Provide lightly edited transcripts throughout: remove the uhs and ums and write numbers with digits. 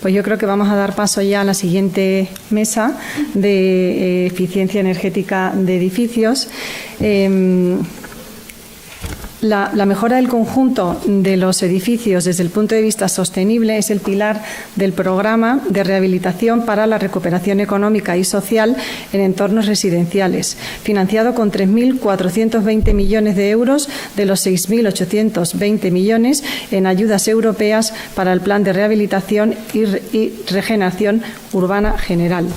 Pues yo creo que vamos a dar paso ya a la siguiente mesa de eficiencia energética de edificios. La mejora del conjunto de los edificios desde el punto de vista sostenible es el pilar del programa de rehabilitación para la recuperación económica y social en entornos residenciales, financiado con 3.420 millones de euros de los 6.820 millones en ayudas europeas para el Plan de Rehabilitación y Regeneración Urbana General.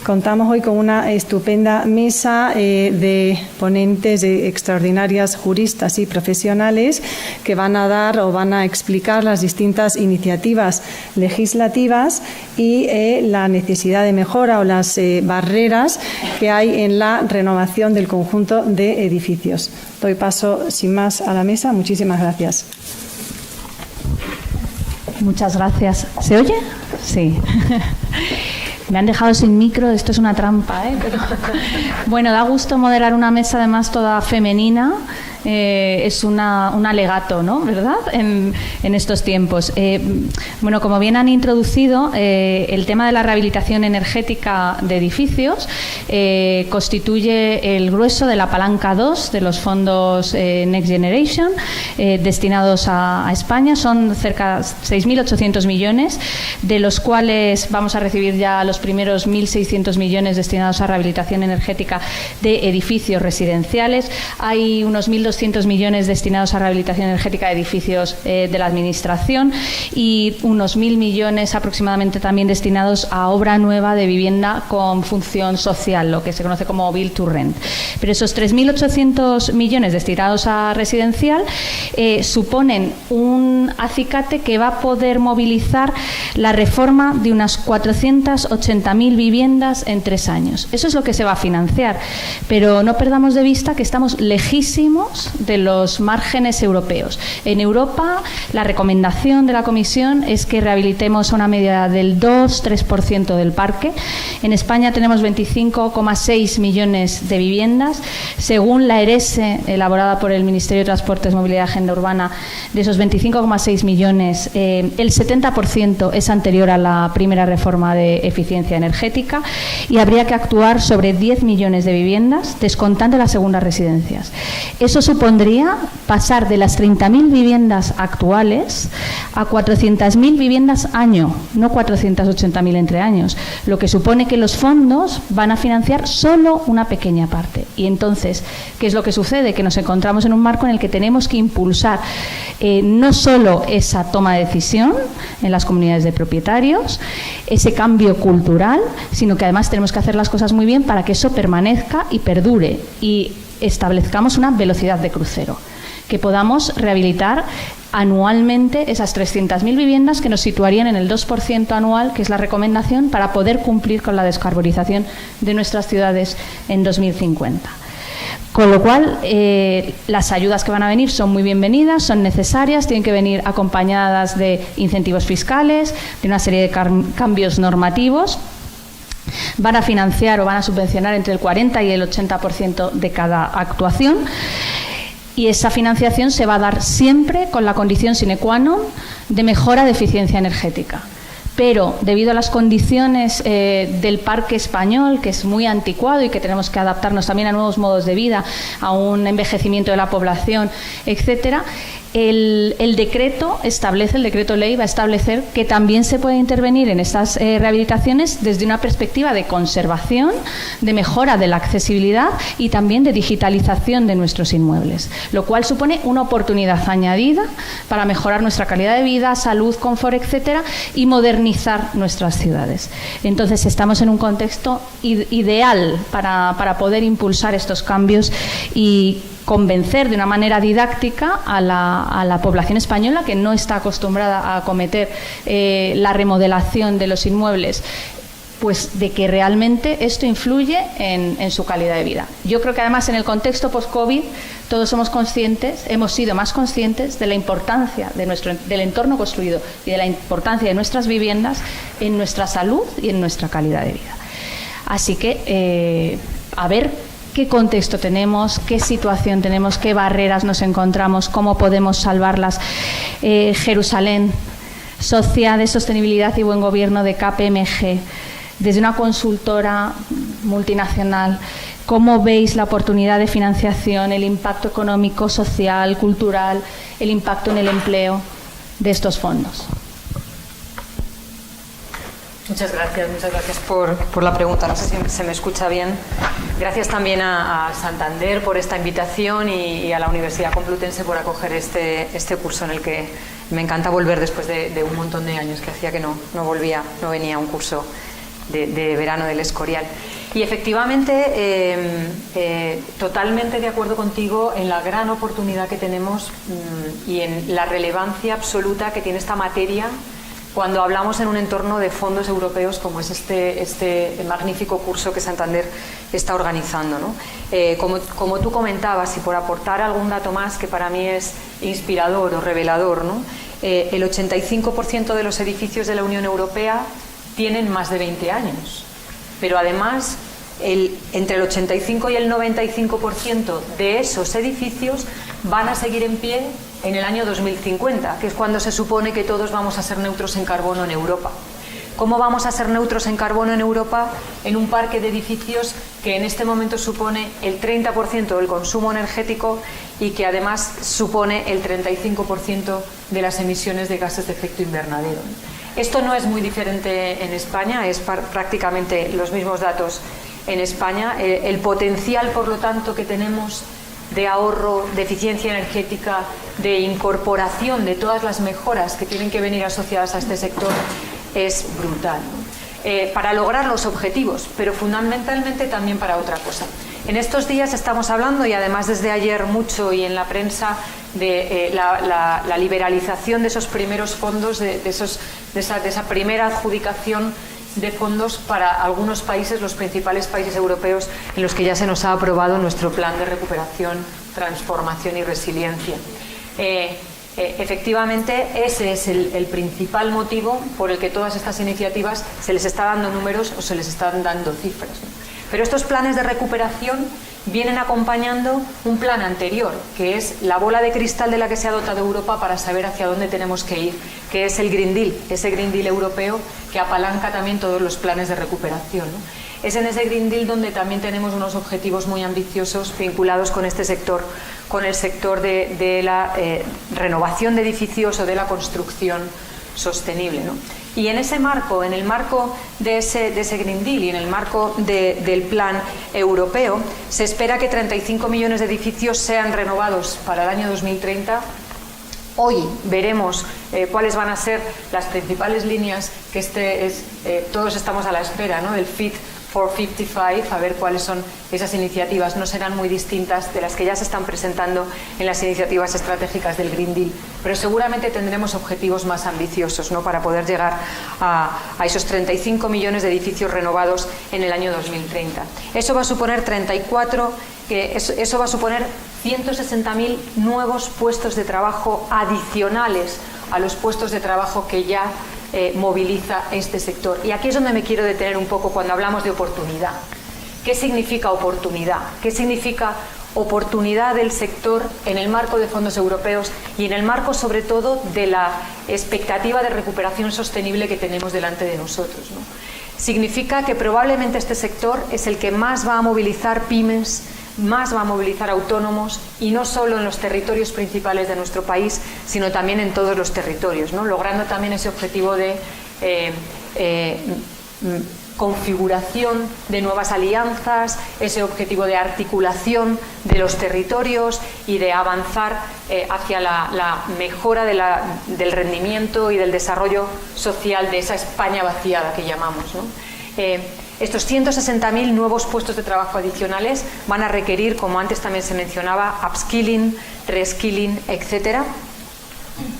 Contamos hoy con una estupenda mesa de ponentes, de extraordinarias juristas y profesionales que van a dar o van a explicar las distintas iniciativas legislativas y la necesidad de mejora o las barreras que hay en la renovación del conjunto de edificios. Doy paso sin más a la mesa. Muchísimas gracias. Muchas gracias. ¿Se oye? Sí. Me han dejado sin micro, esto es una trampa, ¿eh? Pero, bueno, da gusto moderar una mesa además toda femenina. Es un alegato, ¿no? ¿Verdad? En estos tiempos. Bueno, como bien han introducido, el tema de la rehabilitación energética de edificios constituye el grueso de la palanca 2 de los fondos Next Generation destinados a España. Son cerca de 6.800 millones, de los cuales vamos a recibir ya los primeros 1.600 millones destinados a rehabilitación energética de edificios residenciales. Hay unos 1.200 millones destinados a rehabilitación energética de edificios de la Administración y unos 1.000 millones aproximadamente también destinados a obra nueva de vivienda con función social, lo que se conoce como Build to Rent. Pero esos 3.800 millones destinados a residencial suponen un acicate que va a poder movilizar la reforma de unas 480.000 viviendas en 3 años. Eso es lo que se va a financiar, pero no perdamos de vista que estamos lejísimos de los márgenes europeos. En Europa, la recomendación de la Comisión es que rehabilitemos a una media del 2-3% del parque. En España tenemos 25,6 millones de viviendas. Según la ERESE, elaborada por el Ministerio de Transportes, Movilidad y Agenda Urbana, de esos 25,6 millones, el 70% es anterior a la primera reforma de eficiencia energética y habría que actuar sobre 10 millones de viviendas, descontando las segundas residencias. Eso supondría pasar de las 30.000 viviendas actuales a 400.000 viviendas año, no 480.000 entre años, lo que supone que los fondos van a financiar solo una pequeña parte. Y entonces, ¿qué es lo que sucede? Que nos encontramos en un marco en el que tenemos que impulsar no solo esa toma de decisión en las comunidades de propietarios, ese cambio cultural, sino que además tenemos que hacer las cosas muy bien para que eso permanezca y perdure y establezcamos una velocidad de crucero, que podamos rehabilitar anualmente esas 300.000 viviendas que nos situarían en el 2% anual, que es la recomendación para poder cumplir con la descarbonización de nuestras ciudades en 2050. Con lo cual, las ayudas que van a venir son muy bienvenidas, son necesarias, tienen que venir acompañadas de incentivos fiscales, de una serie de cambios normativos. Van a financiar o van a subvencionar entre el 40 y el 80% de cada actuación. Y esa financiación se va a dar siempre con la condición sine qua non de mejora de eficiencia energética. Pero debido a las condiciones del parque español, que es muy anticuado y que tenemos que adaptarnos también a nuevos modos de vida, a un envejecimiento de la población, etcétera, el decreto establece, el decreto ley va a establecer que también se puede intervenir en estas rehabilitaciones desde una perspectiva de conservación, de mejora de la accesibilidad y también de digitalización de nuestros inmuebles, lo cual supone una oportunidad añadida para mejorar nuestra calidad de vida, salud, confort, etcétera, y modernizar nuestras ciudades. Entonces, estamos en un contexto ideal para poder impulsar estos cambios y convencer de una manera didáctica a la población española, que no está acostumbrada a acometer la remodelación de los inmuebles, pues de que realmente esto influye en su calidad de vida. Yo creo que además en el contexto post-COVID todos somos conscientes, hemos sido más conscientes de la importancia del entorno construido y de la importancia de nuestras viviendas en nuestra salud y en nuestra calidad de vida. Así que, a ver qué contexto tenemos, qué situación tenemos, qué barreras nos encontramos, cómo podemos salvarlas. Jerusalén socia de sostenibilidad y buen gobierno de KPMG, desde una consultora multinacional, ¿cómo veis la oportunidad de financiación, el impacto económico, social, cultural, el impacto en el empleo de estos fondos? Muchas gracias por la pregunta. No sé si se me escucha bien. Gracias también a Santander por esta invitación y a la Universidad Complutense por acoger este curso en el que me encanta volver después de un montón de años que hacía que no venía a un curso de verano del Escorial. Y efectivamente, totalmente de acuerdo contigo en la gran oportunidad que tenemos y en la relevancia absoluta que tiene esta materia cuando hablamos en un entorno de fondos europeos como es este magnífico curso que Santander está organizando, ¿no? Como tú comentabas, y por aportar algún dato más que para mí es inspirador o revelador, ¿no? El 85% de los edificios de la Unión Europea tienen más de 20 años, pero además entre el 85 y el 95% de esos edificios van a seguir en pie en el año 2050, que es cuando se supone que todos vamos a ser neutros en carbono en Europa. ¿Cómo vamos a ser neutros en carbono en Europa en un parque de edificios que en este momento supone el 30% del consumo energético y que además supone el 35% de las emisiones de gases de efecto invernadero? Esto no es muy diferente en España, es prácticamente los mismos datos en España. El potencial, por lo tanto, que tenemos de ahorro, de eficiencia energética, de incorporación de todas las mejoras que tienen que venir asociadas a este sector es brutal, para lograr los objetivos, pero fundamentalmente también para otra cosa. En estos días estamos hablando, y además desde ayer mucho y en la prensa, de la liberalización de esos primeros fondos, de esa primera adjudicación de fondos para algunos países, los principales países europeos, en los que ya se nos ha aprobado nuestro plan de recuperación, transformación y resiliencia. Efectivamente, ese es el principal motivo por el que todas estas iniciativas se les está dando números o se les están dando cifras, ¿no? Pero estos planes de recuperación vienen acompañando un plan anterior, que es la bola de cristal de la que se ha dotado Europa para saber hacia dónde tenemos que ir, que es el Green Deal, ese Green Deal europeo que apalanca también todos los planes de recuperación, ¿no? Es en ese Green Deal donde también tenemos unos objetivos muy ambiciosos vinculados con este sector, con el sector de la renovación de edificios o de la construcción sostenible, ¿no? Y en ese marco, en el marco de ese Green Deal y en el marco del plan europeo, se espera que 35 millones de edificios sean renovados para el año 2030. Hoy veremos cuáles van a ser las principales líneas que todos estamos a la espera, ¿no? Del Fit for 55, a ver cuáles son esas iniciativas. No serán muy distintas de las que ya se están presentando en las iniciativas estratégicas del Green Deal, pero seguramente tendremos objetivos más ambiciosos, ¿no? Para poder llegar a esos 35 millones de edificios renovados en el año 2030. Eso va a suponer 160.000 nuevos puestos de trabajo adicionales a los puestos de trabajo que ya moviliza este sector. Y aquí es donde me quiero detener un poco cuando hablamos de oportunidad. ¿Qué significa oportunidad? ¿Qué significa oportunidad del sector en el marco de fondos europeos y en el marco, sobre todo, de la expectativa de recuperación sostenible que tenemos delante de nosotros, ¿no? Significa que probablemente este sector es el que más va a movilizar pymes, más va a movilizar autónomos, y no solo en los territorios principales de nuestro país, sino también en todos los territorios, ¿no? Logrando también ese objetivo de configuración de nuevas alianzas, ese objetivo de articulación de los territorios y de avanzar hacia la mejora del rendimiento y del desarrollo social de esa España vaciada que llamamos, ¿no? Estos 160.000 nuevos puestos de trabajo adicionales van a requerir, como antes también se mencionaba, upskilling, reskilling, etcétera.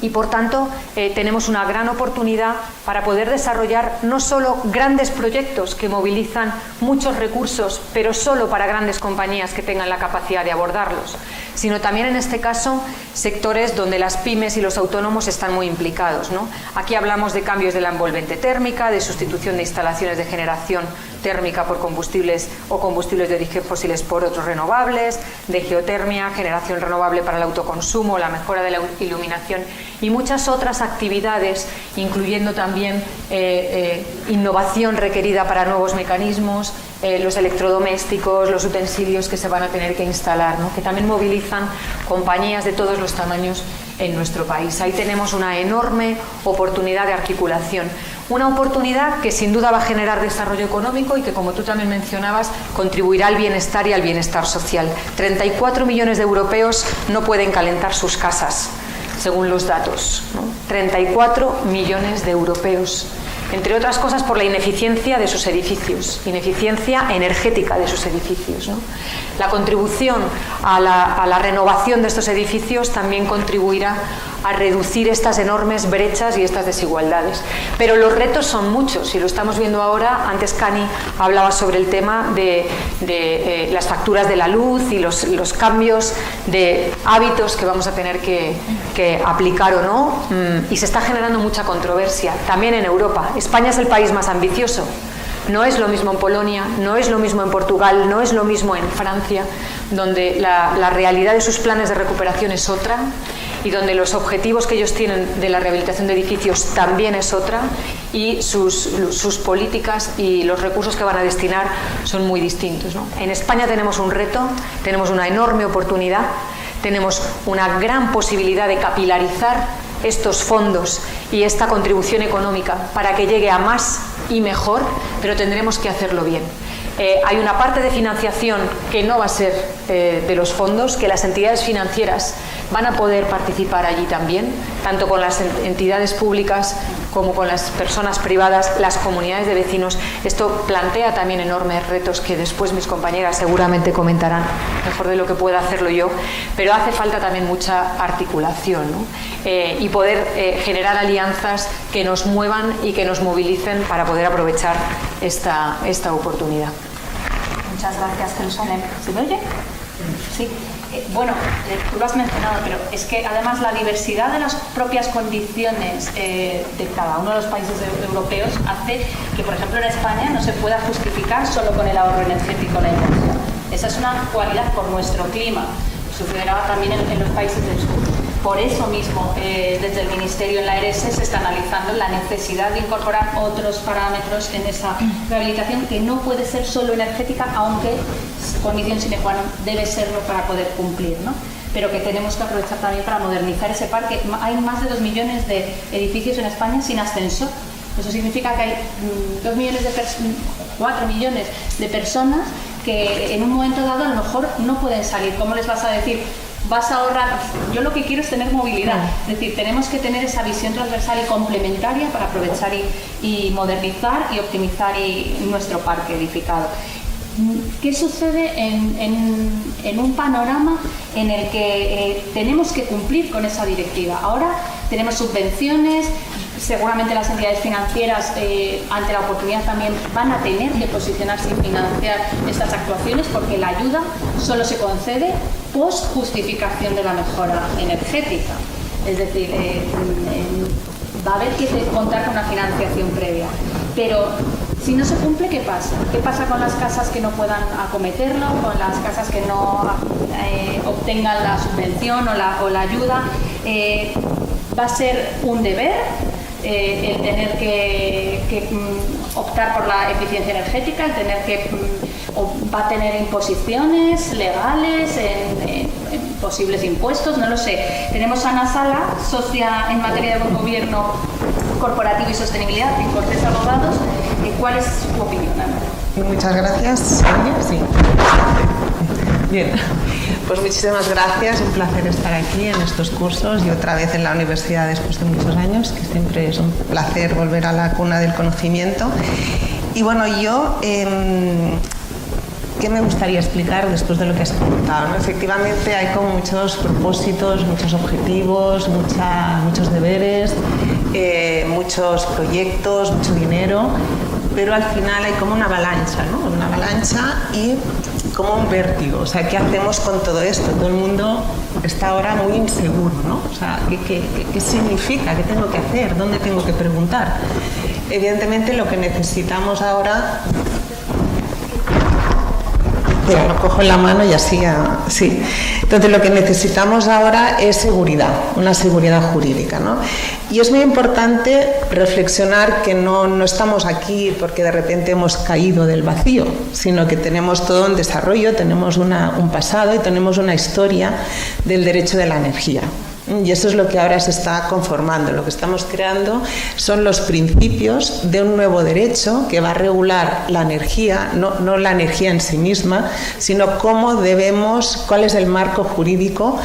Y por tanto tenemos una gran oportunidad para poder desarrollar no solo grandes proyectos que movilizan muchos recursos, pero solo para grandes compañías que tengan la capacidad de abordarlos, sino también en este caso sectores donde las pymes y los autónomos están muy implicados, ¿no? Aquí hablamos de cambios de la envolvente térmica, de sustitución de instalaciones de generación térmica por combustibles o combustibles de origen fósiles por otros renovables, de geotermia, generación renovable para el autoconsumo, la mejora de la iluminación y muchas otras actividades, incluyendo también innovación requerida para nuevos mecanismos, los electrodomésticos, los utensilios que se van a tener que instalar, ¿no? Que también movilizan compañías de todos los tamaños en nuestro país. Ahí tenemos una enorme oportunidad de articulación. Una oportunidad que sin duda va a generar desarrollo económico y que, como tú también mencionabas, contribuirá al bienestar y al bienestar social. 34 millones de europeos no pueden calentar sus casas, según los datos, ¿no? 34 millones de europeos. Entre otras cosas por la ineficiencia de sus edificios, ineficiencia energética de sus edificios, ¿no? La contribución a la renovación de estos edificios también contribuirá a reducir estas enormes brechas y estas desigualdades. Pero los retos son muchos y lo estamos viendo ahora. Antes Cani hablaba sobre el tema de las facturas de la luz y los cambios de hábitos que vamos a tener que aplicar o no, y se está generando mucha controversia también en Europa. España es el país más ambicioso. No es lo mismo en Polonia, no es lo mismo en Portugal, no es lo mismo en Francia, donde la realidad de sus planes de recuperación es otra y donde los objetivos que ellos tienen de la rehabilitación de edificios también es otra, y sus políticas y los recursos que van a destinar son muy distintos, ¿no? En España tenemos un reto, tenemos una enorme oportunidad, tenemos una gran posibilidad de capilarizar estos fondos y esta contribución económica para que llegue a más y mejor, pero tendremos que hacerlo bien. Hay una parte de financiación que no va a ser de los fondos, que las entidades financieras van a poder participar allí también, tanto con las entidades públicas como con las personas privadas, las comunidades de vecinos. Esto plantea también enormes retos que después mis compañeras seguramente comentarán mejor de lo que pueda hacerlo yo, pero hace falta también mucha articulación, ¿no? Y poder generar alianzas que nos muevan y que nos movilicen para poder aprovechar esta oportunidad. Muchas gracias, Jerusalén. ¿Se me oye? Sí. Bueno, tú lo has mencionado, pero es que además la diversidad de las propias condiciones de cada uno de los países europeos hace que, por ejemplo, en España no se pueda justificar solo con el ahorro energético la inversión. Esa es una cualidad por nuestro clima. Sucederá también en los países del sur. Por eso mismo, desde el Ministerio en la ERES se está analizando la necesidad de incorporar otros parámetros en esa rehabilitación que no puede ser solo energética, aunque condición sine qua non debe serlo para poder cumplir, ¿no? Pero que tenemos que aprovechar también para modernizar ese parque. Hay más de 2 millones de edificios en España sin ascensor. Eso significa que hay 4 millones de personas que en un momento dado a lo mejor no pueden salir. ¿Cómo les vas a decir? Vas a ahorrar. Yo lo que quiero es tener movilidad, es decir, tenemos que tener esa visión transversal y complementaria para aprovechar y modernizar y optimizar nuestro parque edificado. ¿Qué sucede en un panorama en el que tenemos que cumplir con esa directiva? Ahora tenemos subvenciones, seguramente las entidades financieras ante la oportunidad también van a tener que posicionarse y financiar estas actuaciones, porque la ayuda solo se concede post justificación de la mejora energética. Es decir, va a haber que contar con una financiación previa. Pero si no se cumple, ¿qué pasa? ¿Qué pasa con las casas que no puedan acometerlo, con las casas que no obtengan la subvención o la ayuda? Va a ser un deber el tener que optar por la eficiencia energética, el tener que va a tener imposiciones legales en posibles impuestos, no lo sé. Tenemos a Ana Sala, socia en materia de buen gobierno corporativo y sostenibilidad en Cortés Abogados. ¿Cuál es su opinión, Ana? Muchas gracias. Sí. Bien, pues muchísimas gracias. Un placer estar aquí en estos cursos y otra vez en la universidad después de muchos años, que siempre es un placer volver a la cuna del conocimiento. Y bueno, yo, ¿qué me gustaría explicar después de lo que has comentado, ¿no? Efectivamente hay como muchos propósitos, muchos objetivos, muchos deberes, muchos proyectos, mucho dinero, pero al final hay como una avalancha, ¿no? Una avalancha y como un vértigo. O sea, ¿qué hacemos con todo esto? Todo el mundo está ahora muy inseguro, ¿no? O sea, ¿qué significa? ¿Qué tengo que hacer? ¿Dónde tengo que preguntar? Evidentemente lo que necesitamos ahora... Pero lo cojo en la mano y así, sí. Entonces lo que necesitamos ahora es seguridad, una seguridad jurídica, ¿no? Y es muy importante reflexionar que no estamos aquí porque de repente hemos caído del vacío, sino que tenemos todo un desarrollo, tenemos un pasado y tenemos una historia del derecho de la energía. Y eso es lo que ahora se está conformando. Lo que estamos creando son los principios de un nuevo derecho que va a regular la energía, no la energía en sí misma, sino cuál es el marco jurídico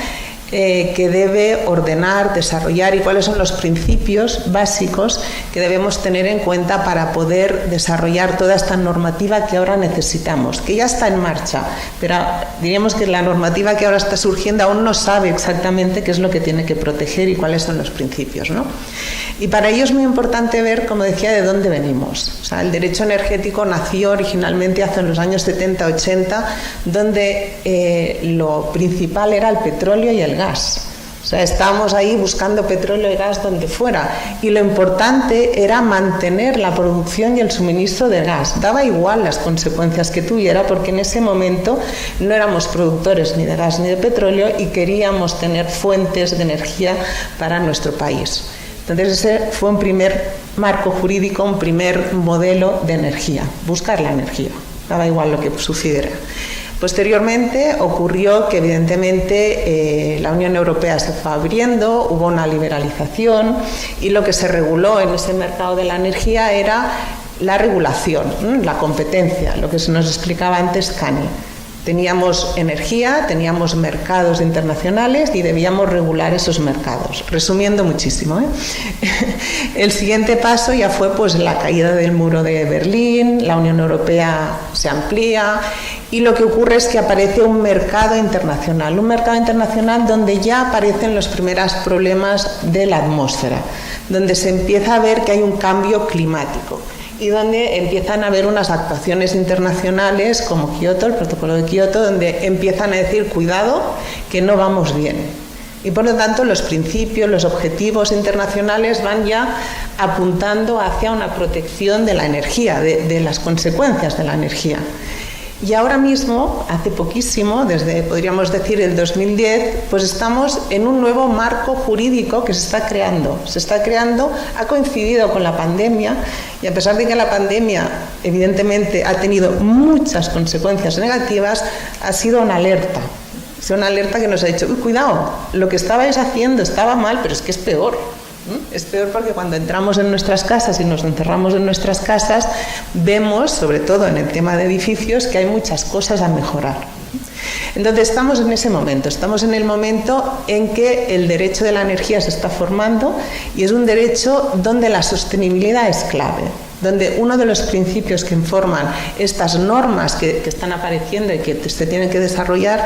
que debe ordenar, desarrollar y cuáles son los principios básicos que debemos tener en cuenta para poder desarrollar toda esta normativa que ahora necesitamos, que ya está en marcha, pero diríamos que la normativa que ahora está surgiendo aún no sabe exactamente qué es lo que tiene que proteger y cuáles son los principios, ¿no? Y para ello es muy importante ver, como decía, de dónde venimos. O sea, el derecho energético nació originalmente hace los años 70-80, donde lo principal era el petróleo y el gas. O sea, estábamos ahí buscando petróleo y gas donde fuera, y lo importante era mantener la producción y el suministro de gas. Daba igual las consecuencias que tuviera, porque en ese momento no éramos productores ni de gas ni de petróleo y queríamos tener fuentes de energía para nuestro país. Entonces ese fue un primer marco jurídico, un primer modelo de energía, buscar la energía, daba igual lo que sucediera. Posteriormente ocurrió que evidentemente la Unión Europea se fue abriendo, hubo una liberalización y lo que se reguló en ese mercado de la energía era la regulación, la competencia, lo que se nos explicaba antes Cani. Teníamos energía, teníamos mercados internacionales y debíamos regular esos mercados. Resumiendo muchísimo, El siguiente paso ya fue pues la caída del muro de Berlín, la Unión Europea se amplía y lo que ocurre es que aparece un mercado internacional donde ya aparecen los primeros problemas de la atmósfera, donde se empieza a ver que hay un cambio climático y donde empiezan a haber unas actuaciones internacionales como Kioto, el protocolo de Kioto, donde empiezan a decir cuidado que no vamos bien. Y por lo tanto los principios, los objetivos internacionales van ya apuntando hacia una protección de la energía, de las consecuencias de la energía. Y ahora mismo, hace poquísimo, desde podríamos decir el 2010, pues estamos en un nuevo marco jurídico que se está creando. Se está creando, ha coincidido con la pandemia y a pesar de que la pandemia evidentemente ha tenido muchas consecuencias negativas, ha sido una alerta. Es una alerta que nos ha dicho, cuidado, lo que estabais haciendo estaba mal, pero es que es peor. Es peor porque cuando entramos en nuestras casas y nos encerramos en nuestras casas, vemos, sobre todo en el tema de edificios, que hay muchas cosas a mejorar. Entonces estamos en ese momento, estamos en el momento en que el derecho de la energía se está formando y es un derecho donde la sostenibilidad es clave, donde uno de los principios que informan estas normas que están apareciendo y que se tienen que desarrollar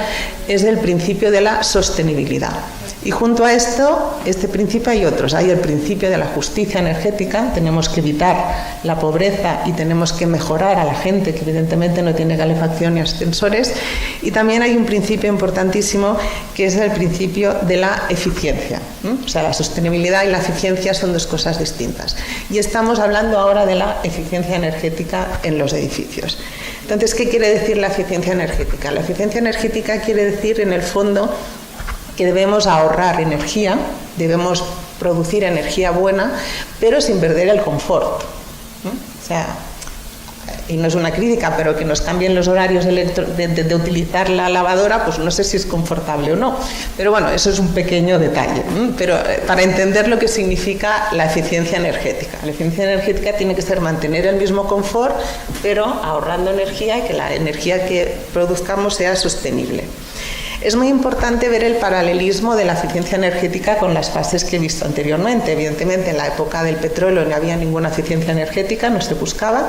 es el principio de la sostenibilidad. Y junto a esto, este principio hay otros. Hay el principio de la justicia energética, tenemos que evitar la pobreza y tenemos que mejorar a la gente que evidentemente no tiene calefacción ni ascensores. Y también hay un principio importantísimo que es el principio de la eficiencia. O sea, la sostenibilidad y la eficiencia son dos cosas distintas. Y estamos hablando ahora de la eficiencia energética en los edificios. Entonces, ¿qué quiere decir la eficiencia energética? La eficiencia energética quiere decir, en el fondo, que debemos ahorrar energía, debemos producir energía buena, pero sin perder el confort. O sea, y no es una crítica, pero que nos cambien los horarios de utilizar la lavadora, pues no sé si es confortable o no. Pero bueno, eso es un pequeño detalle. Pero para entender lo que significa la eficiencia energética. La eficiencia energética tiene que ser mantener el mismo confort, pero ahorrando energía y que la energía que produzcamos sea sostenible. Es muy importante ver el paralelismo de la eficiencia energética con las fases que he visto anteriormente. Evidentemente, en la época del petróleo no había ninguna eficiencia energética, no se buscaba,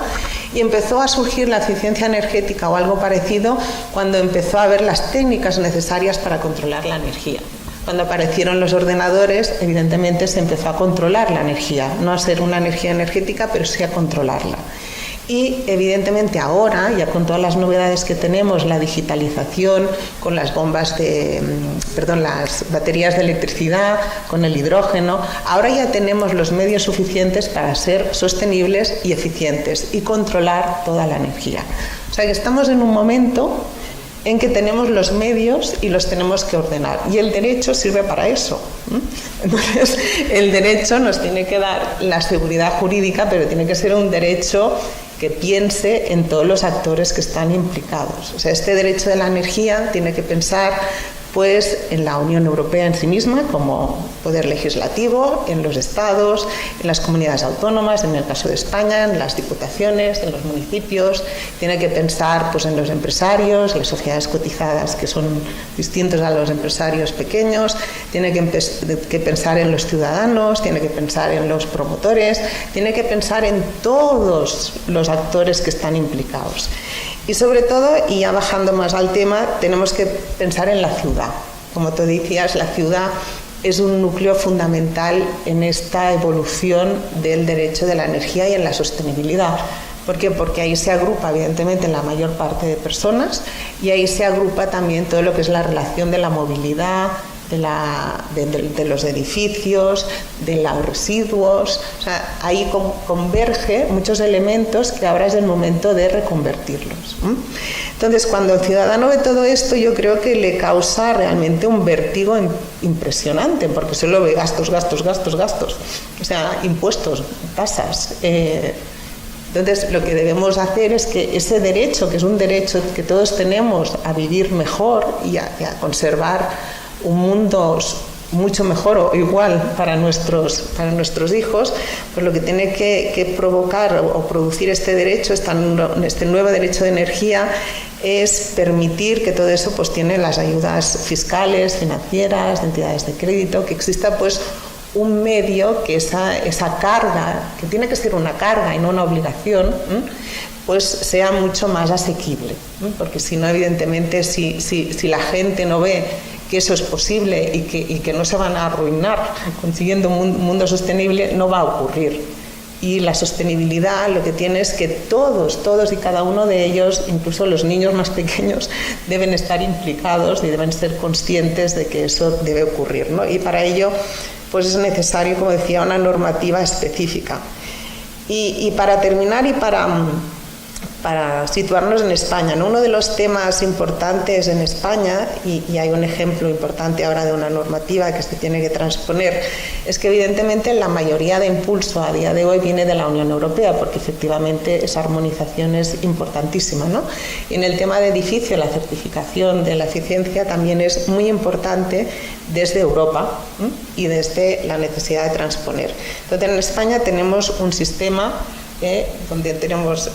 y empezó a surgir la eficiencia energética o algo parecido cuando empezó a haber las técnicas necesarias para controlar la energía. Cuando aparecieron los ordenadores, evidentemente se empezó a controlar la energía, no a ser una energía energética, pero sí a controlarla. Y evidentemente ahora, ya con todas las novedades que tenemos, la digitalización, con las las baterías de electricidad, con el hidrógeno, ahora ya tenemos los medios suficientes para ser sostenibles y eficientes y controlar toda la energía. O sea que estamos en un momento en que tenemos los medios y los tenemos que ordenar. Y el derecho sirve para eso. Entonces, el derecho nos tiene que dar la seguridad jurídica, pero tiene que ser un derecho que piense en todos los actores que están implicados. O sea, este derecho de la energía tiene que pensar pues en la Unión Europea en sí misma como poder legislativo, en los estados, en las comunidades autónomas, en el caso de España, en las diputaciones, en los municipios. Tiene que pensar pues en los empresarios, las sociedades cotizadas que son distintos a los empresarios pequeños. Tiene que pensar en los ciudadanos, tiene que pensar en los promotores, tiene que pensar en todos los actores que están implicados. Y sobre todo, y ya bajando más al tema, tenemos que pensar en la ciudad. Como tú decías, la ciudad es un núcleo fundamental en esta evolución del derecho de la energía y en la sostenibilidad. ¿Por qué? Porque ahí se agrupa, evidentemente, la mayor parte de personas y ahí se agrupa también todo lo que es la relación de la movilidad, de los edificios, de los residuos. O sea, ahí converge muchos elementos que ahora es el momento de reconvertirlos. Entonces, cuando el ciudadano ve todo esto, yo creo que le causa realmente un vértigo impresionante, porque solo ve gastos. O sea, impuestos, tasas. Entonces, lo que debemos hacer es que ese derecho, que es un derecho que todos tenemos a vivir mejor y a conservar un mundo mucho mejor o igual para nuestros hijos, pues lo que tiene que provocar o producir este derecho, este nuevo derecho de energía, es permitir que todo eso pues tiene las ayudas fiscales, financieras, de entidades de crédito, que exista pues un medio que esa carga, que tiene que ser una carga y no una obligación, pues sea mucho más asequible, porque si no, evidentemente, si la gente no ve que eso es posible y que no se van a arruinar consiguiendo un mundo sostenible, no va a ocurrir. Y la sostenibilidad lo que tiene es que todos y cada uno de ellos, incluso los niños más pequeños, deben estar implicados y deben ser conscientes de que eso debe ocurrir, ¿no? Y para ello pues es necesario, como decía, una normativa específica. Y para terminar y para situarnos en España, ¿no? Uno de los temas importantes en España, y hay un ejemplo importante ahora de una normativa que se tiene que transponer, es que evidentemente la mayoría de impulso a día de hoy viene de la Unión Europea, porque efectivamente esa armonización es importantísima, ¿no? Y en el tema de edificio, la certificación de la eficiencia también es muy importante desde Europa y desde la necesidad de transponer. Entonces, en España tenemos un sistema donde tenemos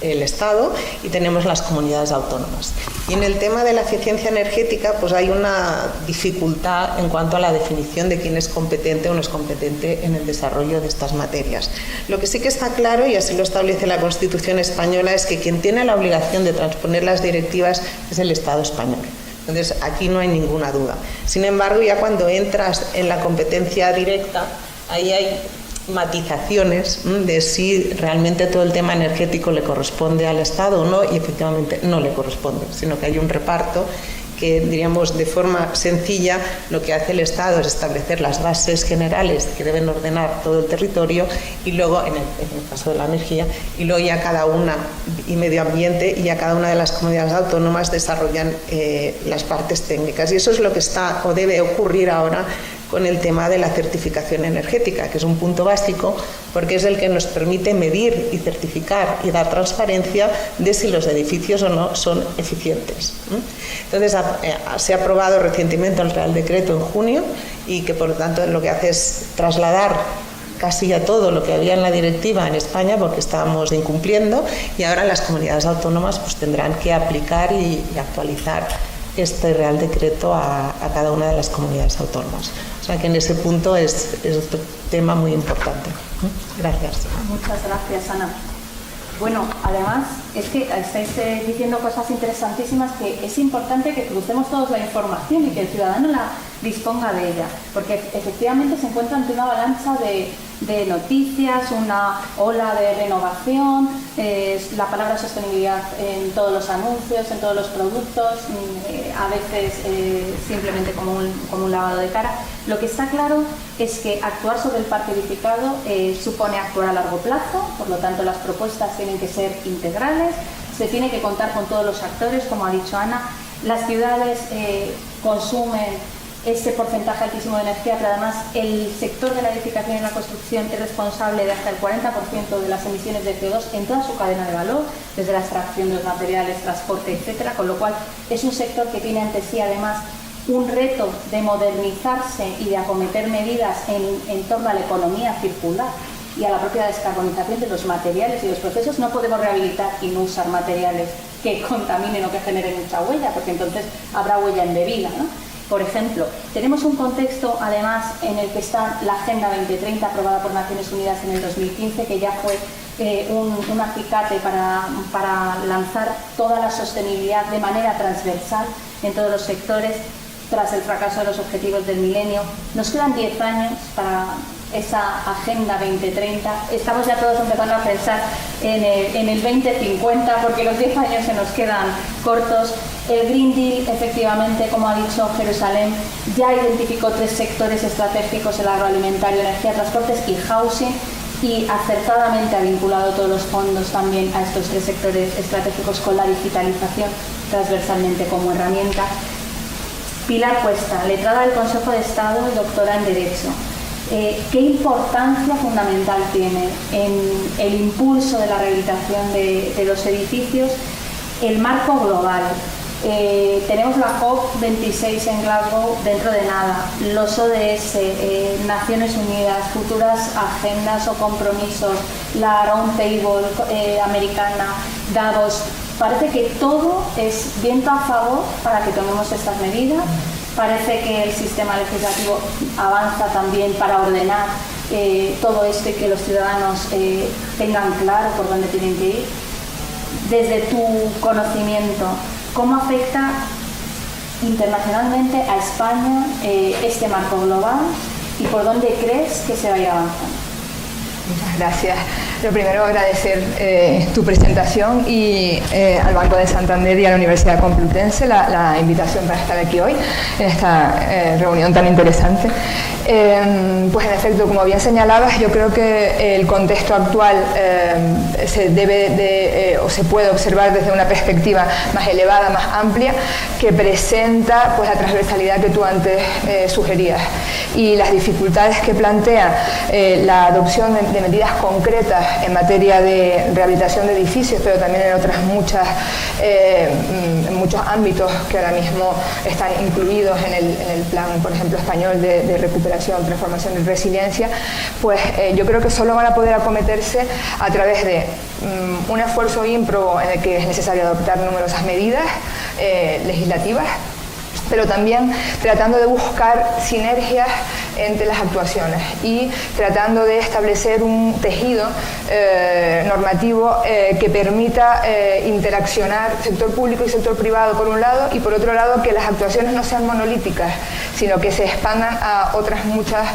el Estado y tenemos las comunidades autónomas. Y en el tema de la eficiencia energética, pues hay una dificultad en cuanto a la definición de quién es competente o no es competente en el desarrollo de estas materias. Lo que sí que está claro, y así lo establece la Constitución española, es que quien tiene la obligación de transponer las directivas es el Estado español. Entonces, aquí no hay ninguna duda. Sin embargo, ya cuando entras en la competencia directa, ahí hay matizaciones de si realmente todo el tema energético le corresponde al Estado o no, y efectivamente no le corresponde, sino que hay un reparto que, diríamos, de forma sencilla, lo que hace el Estado es establecer las bases generales que deben ordenar todo el territorio, y luego, en el caso de la energía, y luego ya cada una, y medio ambiente, y ya cada una de las comunidades autónomas desarrollan las partes técnicas. Y eso es lo que está o debe ocurrir ahora con el tema de la certificación energética, que es un punto básico, porque es el que nos permite medir y certificar y dar transparencia de si los edificios o no son eficientes. Entonces, se ha aprobado recientemente el Real Decreto en junio, y que por lo tanto lo que hace es trasladar casi ya todo lo que había en la directiva en España, porque estábamos incumpliendo, y ahora las comunidades autónomas pues tendrán que aplicar y actualizar este Real Decreto a cada una de las comunidades autónomas. O sea que en ese punto es otro tema muy importante. Gracias. Muchas gracias, Ana. Bueno, además es que estáis diciendo cosas interesantísimas, que es importante que crucemos todos la información y que el ciudadano la disponga de ella, porque efectivamente se encuentra ante una avalancha de noticias, una ola de renovación, la palabra sostenibilidad en todos los anuncios, en todos los productos, a veces simplemente como un lavado de cara. Lo que está claro es que actuar sobre el parque edificado supone actuar a largo plazo, por lo tanto las propuestas tienen que ser integrales, se tiene que contar con todos los actores, como ha dicho Ana. Las ciudades consumen ese porcentaje altísimo de energía, pero además el sector de la edificación y la construcción es responsable de hasta el 40% de las emisiones de CO2 en toda su cadena de valor, desde la extracción de los materiales, transporte, etcétera, con lo cual es un sector que tiene ante sí además un reto de modernizarse y de acometer medidas en torno a la economía circular y a la propia descarbonización de los materiales y los procesos. No podemos rehabilitar y no usar materiales que contaminen o que generen mucha huella, porque entonces habrá huella embebida, ¿no? Por ejemplo, tenemos un contexto, además, en el que está la Agenda 2030 aprobada por Naciones Unidas en el 2015, que ya fue un acicate para lanzar toda la sostenibilidad de manera transversal en todos los sectores, tras el fracaso de los objetivos del milenio. Nos quedan 10 años para esa Agenda 2030. Estamos ya todos empezando a pensar en el 2050, porque los 10 años se nos quedan cortos. El Green Deal, efectivamente, como ha dicho Jerusalén, ya identificó 3 sectores estratégicos: el agroalimentario, energía, transportes y housing, y acertadamente ha vinculado todos los fondos también a estos 3 sectores estratégicos con la digitalización transversalmente como herramienta. Pilar Cuesta, letrada del Consejo de Estado y doctora en Derecho. ¿Qué importancia fundamental tiene en el impulso de la rehabilitación de los edificios el marco global? Tenemos la COP26 en Glasgow dentro de nada, los ODS, Naciones Unidas, futuras agendas o compromisos, la Round Table americana, Davos. Parece que todo es viento a favor para que tomemos estas medidas. Parece que el sistema legislativo avanza también para ordenar todo esto y que los ciudadanos tengan claro por dónde tienen que ir. Desde tu conocimiento, ¿cómo afecta internacionalmente a España este marco global y por dónde crees que se va a ir avanzando? Muchas gracias. Lo primero, agradecer tu presentación y al Banco de Santander y a la Universidad Complutense la invitación para estar aquí hoy en esta reunión tan interesante. Pues en efecto, como bien señalabas, yo creo que el contexto actual se debe o se puede observar desde una perspectiva más elevada, más amplia, que presenta pues la transversalidad que tú antes sugerías y las dificultades que plantea la adopción de medidas concretas en materia de rehabilitación de edificios, pero también en otras muchos ámbitos que ahora mismo están incluidos en el plan, por ejemplo, español de recuperación, transformación y resiliencia, pues yo creo que solo van a poder acometerse a través de un esfuerzo ímprobo en el que es necesario adoptar numerosas medidas legislativas, pero también tratando de buscar sinergias entre las actuaciones y tratando de establecer un tejido normativo que permita interaccionar sector público y sector privado por un lado, y por otro lado que las actuaciones no sean monolíticas, sino que se expandan a otras muchas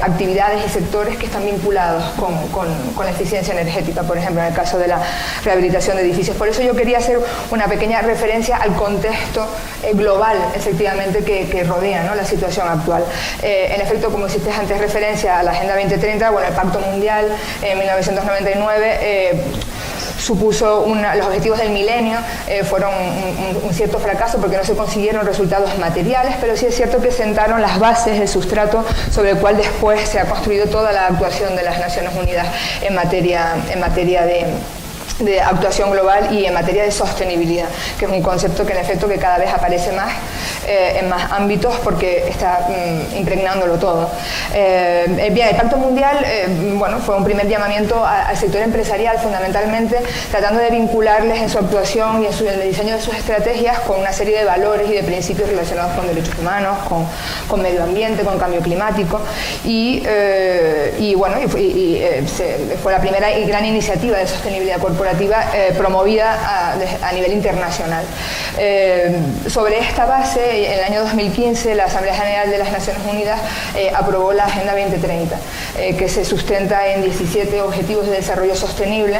actividades y sectores que están vinculados con la eficiencia energética, por ejemplo, en el caso de la rehabilitación de edificios. Por eso yo quería hacer una pequeña referencia al contexto global, efectivamente, que rodea, ¿no?, la situación actual. En efecto, como hiciste antes referencia a la Agenda 2030, bueno, el Pacto Mundial en 1999 supuso los objetivos del milenio, fueron un cierto fracaso porque no se consiguieron resultados materiales, pero sí es cierto que sentaron las bases, el sustrato sobre el cual después se ha construido toda la actuación de las Naciones Unidas en materia de actuación global y en materia de sostenibilidad, que es un concepto que en efecto que cada vez aparece más en más ámbitos porque está impregnándolo todo. Bien, el Pacto Mundial bueno, fue un primer llamamiento al sector empresarial, fundamentalmente tratando de vincularles en su actuación y en el diseño de sus estrategias con una serie de valores y de principios relacionados con derechos humanos, con medio ambiente, con cambio climático, y fue la primera y gran iniciativa de sostenibilidad corporativa promovida a nivel internacional. Sobre esta base, en el año 2015, la Asamblea General de las Naciones Unidas aprobó la Agenda 2030, que se sustenta en 17 Objetivos de Desarrollo Sostenible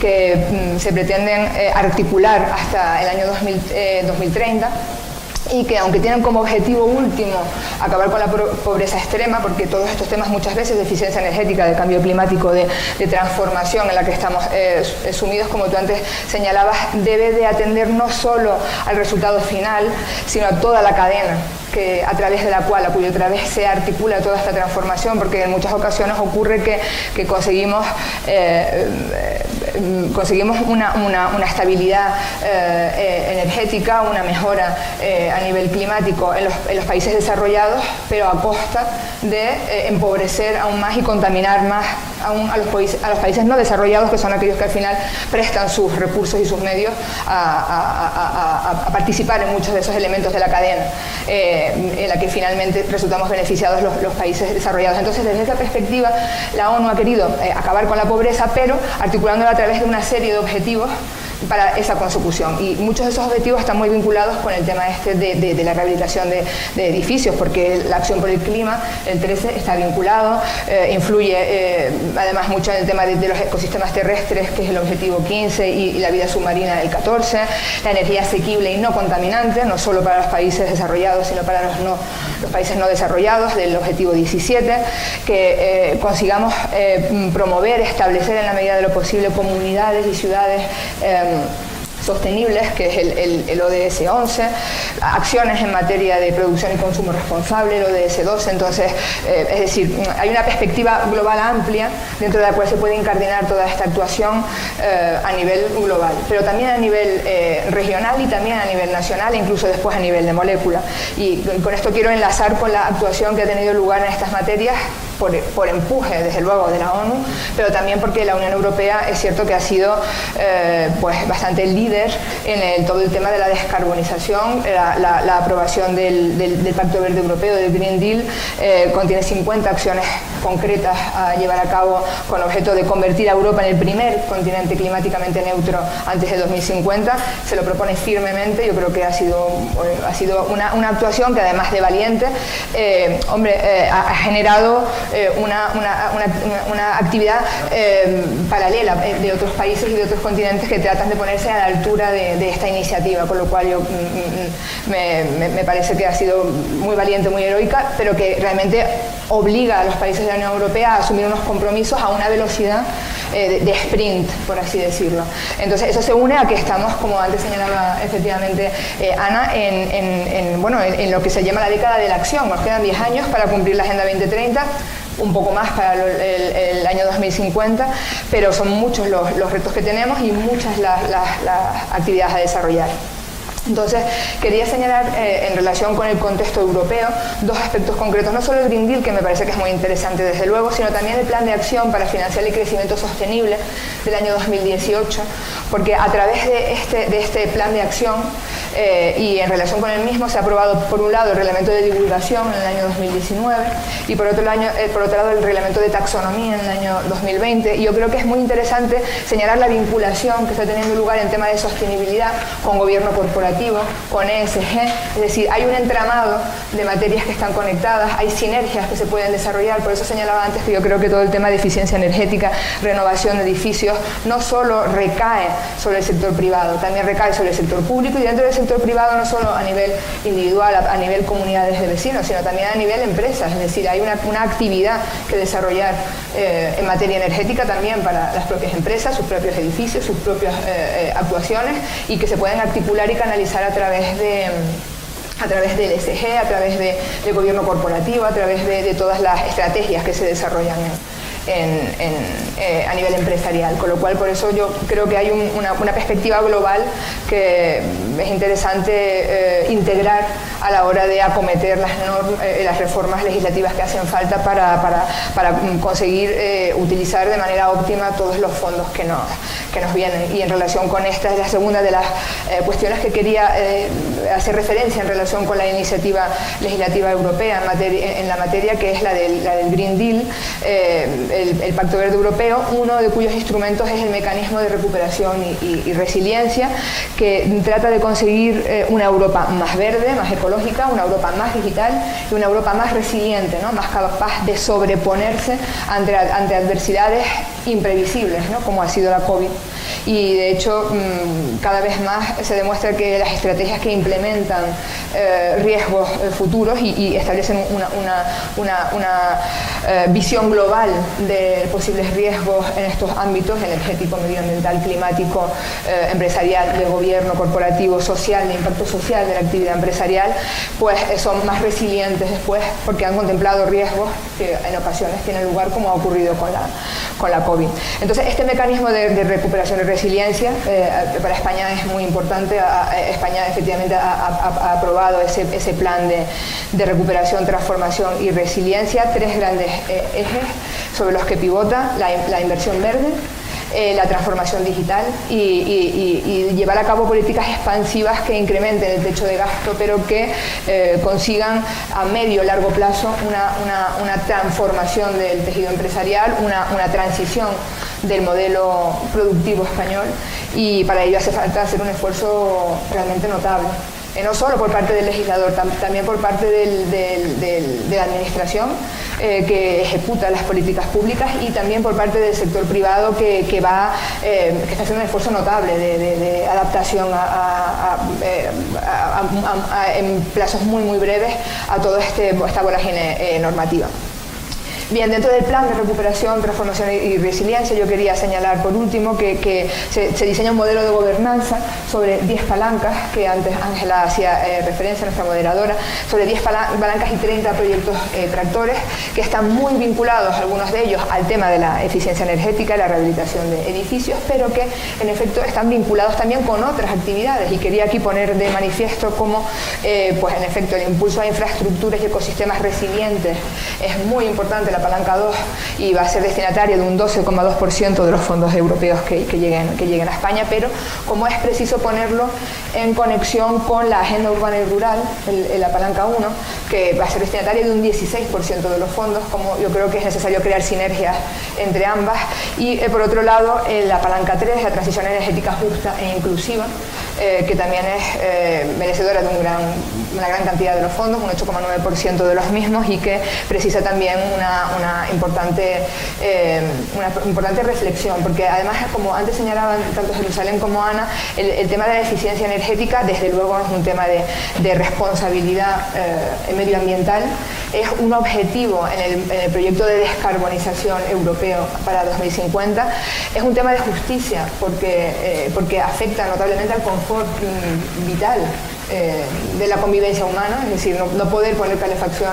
que se pretenden articular hasta el año 2030. y que aunque tienen como objetivo último acabar con la pobreza extrema, porque todos estos temas muchas veces de eficiencia energética, de cambio climático, de transformación en la que estamos sumidos, como tú antes señalabas, debe de atender no solo al resultado final, sino a toda la cadena a través de la cual, a cuyo través se articula toda esta transformación, porque en muchas ocasiones ocurre que conseguimos una estabilidad energética, una mejora a nivel climático en los países desarrollados, pero a costa de empobrecer aún más y contaminar más aún a los países no desarrollados, que son aquellos que al final prestan sus recursos y sus medios a participar en muchos de esos elementos de la cadena, en la que finalmente resultamos beneficiados los países desarrollados. Entonces, desde esa perspectiva, la ONU ha querido acabar con la pobreza, pero articulándola a través de una serie de objetivos para esa consecución, y muchos de esos objetivos están muy vinculados con el tema de la rehabilitación de edificios, porque la acción por el clima, el 13, está vinculado, influye además mucho en el tema de los ecosistemas terrestres, que es el objetivo 15, y la vida submarina, el 14, la energía asequible y no contaminante, no solo para los países desarrollados, sino para los países no desarrollados, del objetivo 17, que consigamos promover, establecer en la medida de lo posible comunidades y ciudades sostenibles, que es el ODS 11, acciones en materia de producción y consumo responsable, el ODS 12. Entonces, es decir, hay una perspectiva global amplia dentro de la cual se puede incardinar toda esta actuación a nivel global, pero también a nivel regional y también a nivel nacional e incluso después a nivel de molécula. Y con esto quiero enlazar con la actuación que ha tenido lugar en estas materias por empuje, desde luego, de la ONU, pero también porque la Unión Europea es cierto que ha sido pues bastante líder en todo el tema de la descarbonización. La aprobación del Pacto Verde Europeo, del Green Deal, contiene 50 acciones concretas a llevar a cabo con objeto de convertir a Europa en el primer continente climáticamente neutro antes de 2050. Se lo propone firmemente. Yo creo que ha sido una actuación que, además de valiente, ha generado una actividad paralela de otros países y de otros continentes que tratan de ponerse a la altura de esta iniciativa, con lo cual me parece que ha sido muy valiente, muy heroica, pero que realmente obliga a los países de la Unión Europea a asumir unos compromisos a una velocidad de sprint, por así decirlo. Entonces, eso se une a que estamos, como antes señalaba efectivamente Ana, en lo que se llama la década de la acción. Nos quedan 10 años para cumplir la Agenda 2030, un poco más para el año 2050, pero son muchos los retos que tenemos y muchas las actividades a desarrollar. Entonces, quería señalar en relación con el contexto europeo dos aspectos concretos, no solo el Green Deal, que me parece que es muy interesante desde luego, sino también el Plan de Acción para Financiar el Crecimiento Sostenible del año 2018, porque a través de este Plan de Acción y en relación con el mismo se ha aprobado, por un lado, el Reglamento de Divulgación en el año 2019 y por otro lado el Reglamento de Taxonomía en el año 2020, y yo creo que es muy interesante señalar la vinculación que está teniendo lugar en tema de sostenibilidad con gobierno corporativo, con ESG, es decir, hay un entramado de materias que están conectadas, hay sinergias que se pueden desarrollar. Por eso señalaba antes que yo creo que todo el tema de eficiencia energética, renovación de edificios, no solo recae sobre el sector privado, también recae sobre el sector público, y dentro del sector privado no solo a nivel individual, a nivel comunidades de vecinos, sino también a nivel empresas, es decir, hay una actividad que desarrollar en materia energética también para las propias empresas, sus propios edificios, sus propias actuaciones, y que se pueden articular y canalizar a través del ESG, a través del gobierno corporativo, a través de todas las estrategias que se desarrollan a nivel empresarial, con lo cual por eso yo creo que hay una perspectiva global que es interesante integrar a la hora de acometer las reformas legislativas que hacen falta para conseguir utilizar de manera óptima todos los fondos que nos vienen. Y en relación con esta es la segunda de las cuestiones que quería hacer referencia en relación con la iniciativa legislativa europea en la materia, que es la del Green Deal, el Pacto Verde Europeo, uno de cuyos instrumentos es el mecanismo de recuperación y resiliencia, que trata de conseguir una Europa más verde, más ecológica, una Europa más digital y una Europa más resiliente, ¿no? Más capaz de sobreponerse ante adversidades imprevisibles, ¿no? Como ha sido la COVID. y de hecho cada vez más se demuestra que las estrategias que implementan riesgos futuros y establecen una visión global de posibles riesgos en estos ámbitos, energético, medioambiental, climático, empresarial, de gobierno, corporativo, social, de impacto social de la actividad empresarial, pues son más resilientes después porque han contemplado riesgos que en ocasiones tienen lugar, como ha ocurrido con la COVID. Entonces, este mecanismo de recuperación y resiliencia para España es muy importante. España efectivamente ha aprobado ese plan de recuperación, transformación y resiliencia, 3 grandes ejes sobre los que pivota la inversión verde, la transformación digital y llevar a cabo políticas expansivas que incrementen el techo de gasto, pero que consigan a medio y largo plazo una transformación del tejido empresarial, una transición del modelo productivo español, y para ello hace falta hacer un esfuerzo realmente notable. No solo por parte del legislador, también por parte de la administración que ejecuta las políticas públicas, y también por parte del sector privado que está haciendo un esfuerzo notable de adaptación en plazos muy breves a toda esta vorágine normativa. Bien, dentro del plan de recuperación, transformación y resiliencia, yo quería señalar por último que se diseña un modelo de gobernanza sobre 10 palancas, que antes Ángela hacía referencia, nuestra moderadora, sobre 10 palancas y 30 proyectos tractores, que están muy vinculados, algunos de ellos, al tema de la eficiencia energética y la rehabilitación de edificios, pero que en efecto están vinculados también con otras actividades, y quería aquí poner de manifiesto cómo, pues en efecto, el impulso a infraestructuras y ecosistemas resilientes es muy importante. La palanca 2 y va a ser destinatario de un 12,2% de los fondos europeos que lleguen a España, pero como es preciso ponerlo en conexión con la agenda urbana y rural, la palanca 1, que va a ser destinataria de un 16% de los fondos, como yo creo que es necesario crear sinergias entre ambas, y por otro lado la palanca 3, la transición energética justa e inclusiva, que también es merecedora de una gran cantidad de los fondos, un 8,9% de los mismos, y que precisa también una importante reflexión, porque además, como antes señalaban tanto Jerusalén como Ana, el tema de la eficiencia energética desde luego es un tema de responsabilidad medioambiental, es un objetivo en el proyecto de descarbonización europeo para 2050, es un tema de justicia porque afecta notablemente al confort vital de la convivencia humana, es decir, no poder poner calefacción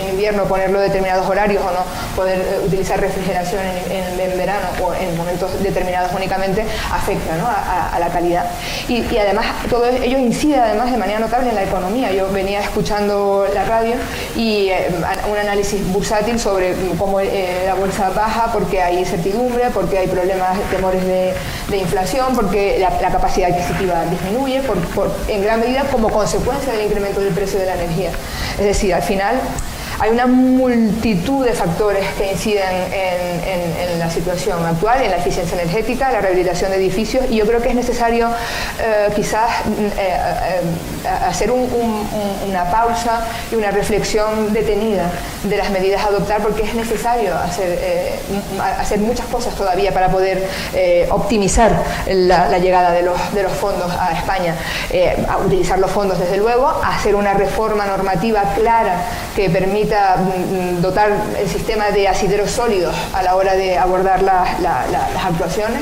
en invierno, ponerlo en determinados horarios, o no poder utilizar refrigeración en verano o en momentos determinados únicamente, afecta, ¿no?, a la calidad. Y además todo ello incide además de manera notable en la economía. Yo venía escuchando la radio y un análisis bursátil sobre cómo la bolsa baja porque hay incertidumbre, porque hay problemas, temores de inflación, porque la capacidad adquisitiva disminuye, en gran medida como consecuencia del incremento del precio de la energía. Es decir, al final hay una multitud de factores que inciden en la situación actual, en la eficiencia energética, la rehabilitación de edificios, y yo creo que es necesario quizás hacer una pausa y una reflexión detenida de las medidas a adoptar, porque es necesario hacer muchas cosas todavía para poder optimizar la llegada de los fondos a España, a utilizar los fondos desde luego, a hacer una reforma normativa clara que permita dotar el sistema de asideros sólidos a la hora de abordar las actuaciones.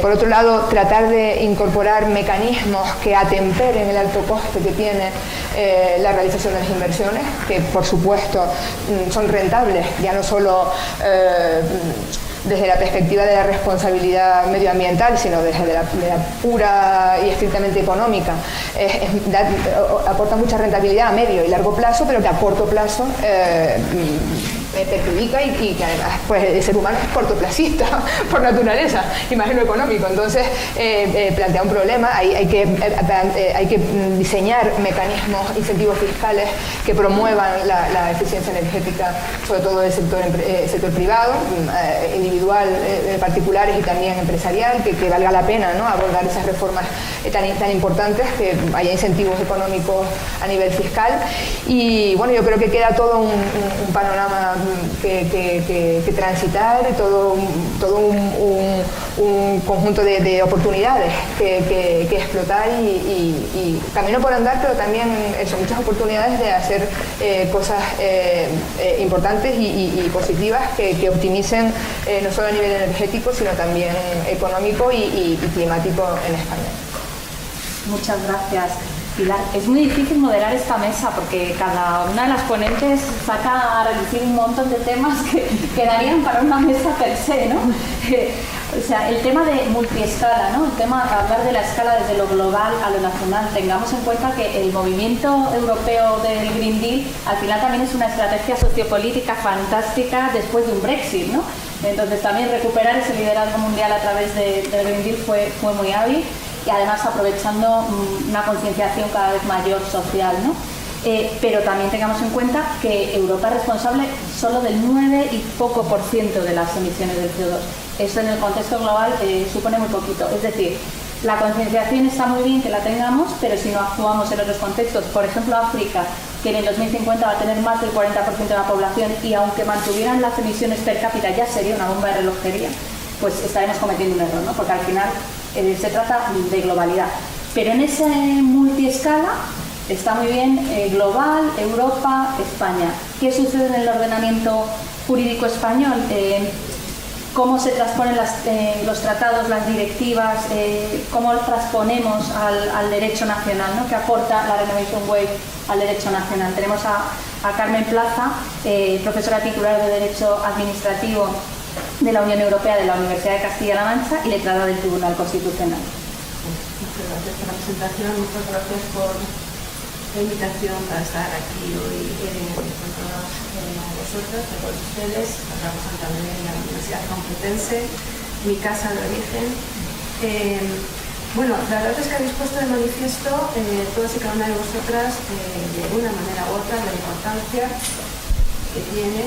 Por otro lado, tratar de incorporar mecanismos que atemperen el alto coste que tiene la realización de las inversiones, que por supuesto son rentables, ya no solo desde la perspectiva de la responsabilidad medioambiental, sino desde la pura y estrictamente económica. Aporta mucha rentabilidad a medio y largo plazo, pero que a corto plazo perjudica y que además pues, el ser humano es cortoplacista por naturaleza y más en lo económico. Entonces plantea un problema. Hay que diseñar mecanismos, incentivos fiscales que promuevan la eficiencia energética, sobre todo del sector privado, individual, particulares y también empresarial, que valga la pena, ¿no?, abordar esas reformas tan importantes, que haya incentivos económicos a nivel fiscal. Y bueno, yo creo que queda todo un panorama que transitar, todo un conjunto de oportunidades que explotar y camino por andar, pero también son muchas oportunidades de hacer cosas importantes y positivas que optimicen no solo a nivel energético, sino también económico y climático en España. Muchas gracias, Pilar. Es muy difícil moderar esta mesa porque cada una de las ponentes saca a reducir un montón de temas que quedarían para una mesa per se, ¿no? O sea, el tema de multiescala, ¿no? El tema de hablar de la escala desde lo global a lo nacional. Tengamos en cuenta que el movimiento europeo del Green Deal al final también es una estrategia sociopolítica fantástica después de un Brexit, ¿no? Entonces también recuperar ese liderazgo mundial a través del Green Deal fue muy hábil y además aprovechando una concienciación cada vez mayor social, ¿no? Pero también tengamos en cuenta que Europa es responsable solo del 9 y poco por ciento de las emisiones del CO2. Eso en el contexto global supone muy poquito. Es decir, la concienciación está muy bien que la tengamos, pero si no actuamos en otros contextos, por ejemplo África, que en el 2050 va a tener más del 40% de la población y aunque mantuvieran las emisiones per cápita ya sería una bomba de relojería, pues estaremos cometiendo un error, ¿no? Porque al final se trata de globalidad. Pero en esa multiescala está muy bien global, Europa, España. ¿Qué sucede en el ordenamiento jurídico español? ¿Cómo se transponen los tratados, las directivas? ¿Cómo transponemos al derecho nacional, ¿no? ¿Qué aporta la Renovation Wave al derecho nacional? Tenemos a Carmen Plaza, profesora titular de Derecho Administrativo de la Unión Europea de la Universidad de Castilla-La Mancha y letrada del Tribunal Constitucional. Muchas gracias por la presentación, muchas gracias por la invitación para estar aquí hoy con todas vosotras, con todos ustedes, Carlos Santander y la Universidad Complutense, mi casa de origen. Bueno, la verdad es que habéis puesto de manifiesto todas y cada una de vosotras de una manera u otra la importancia que tiene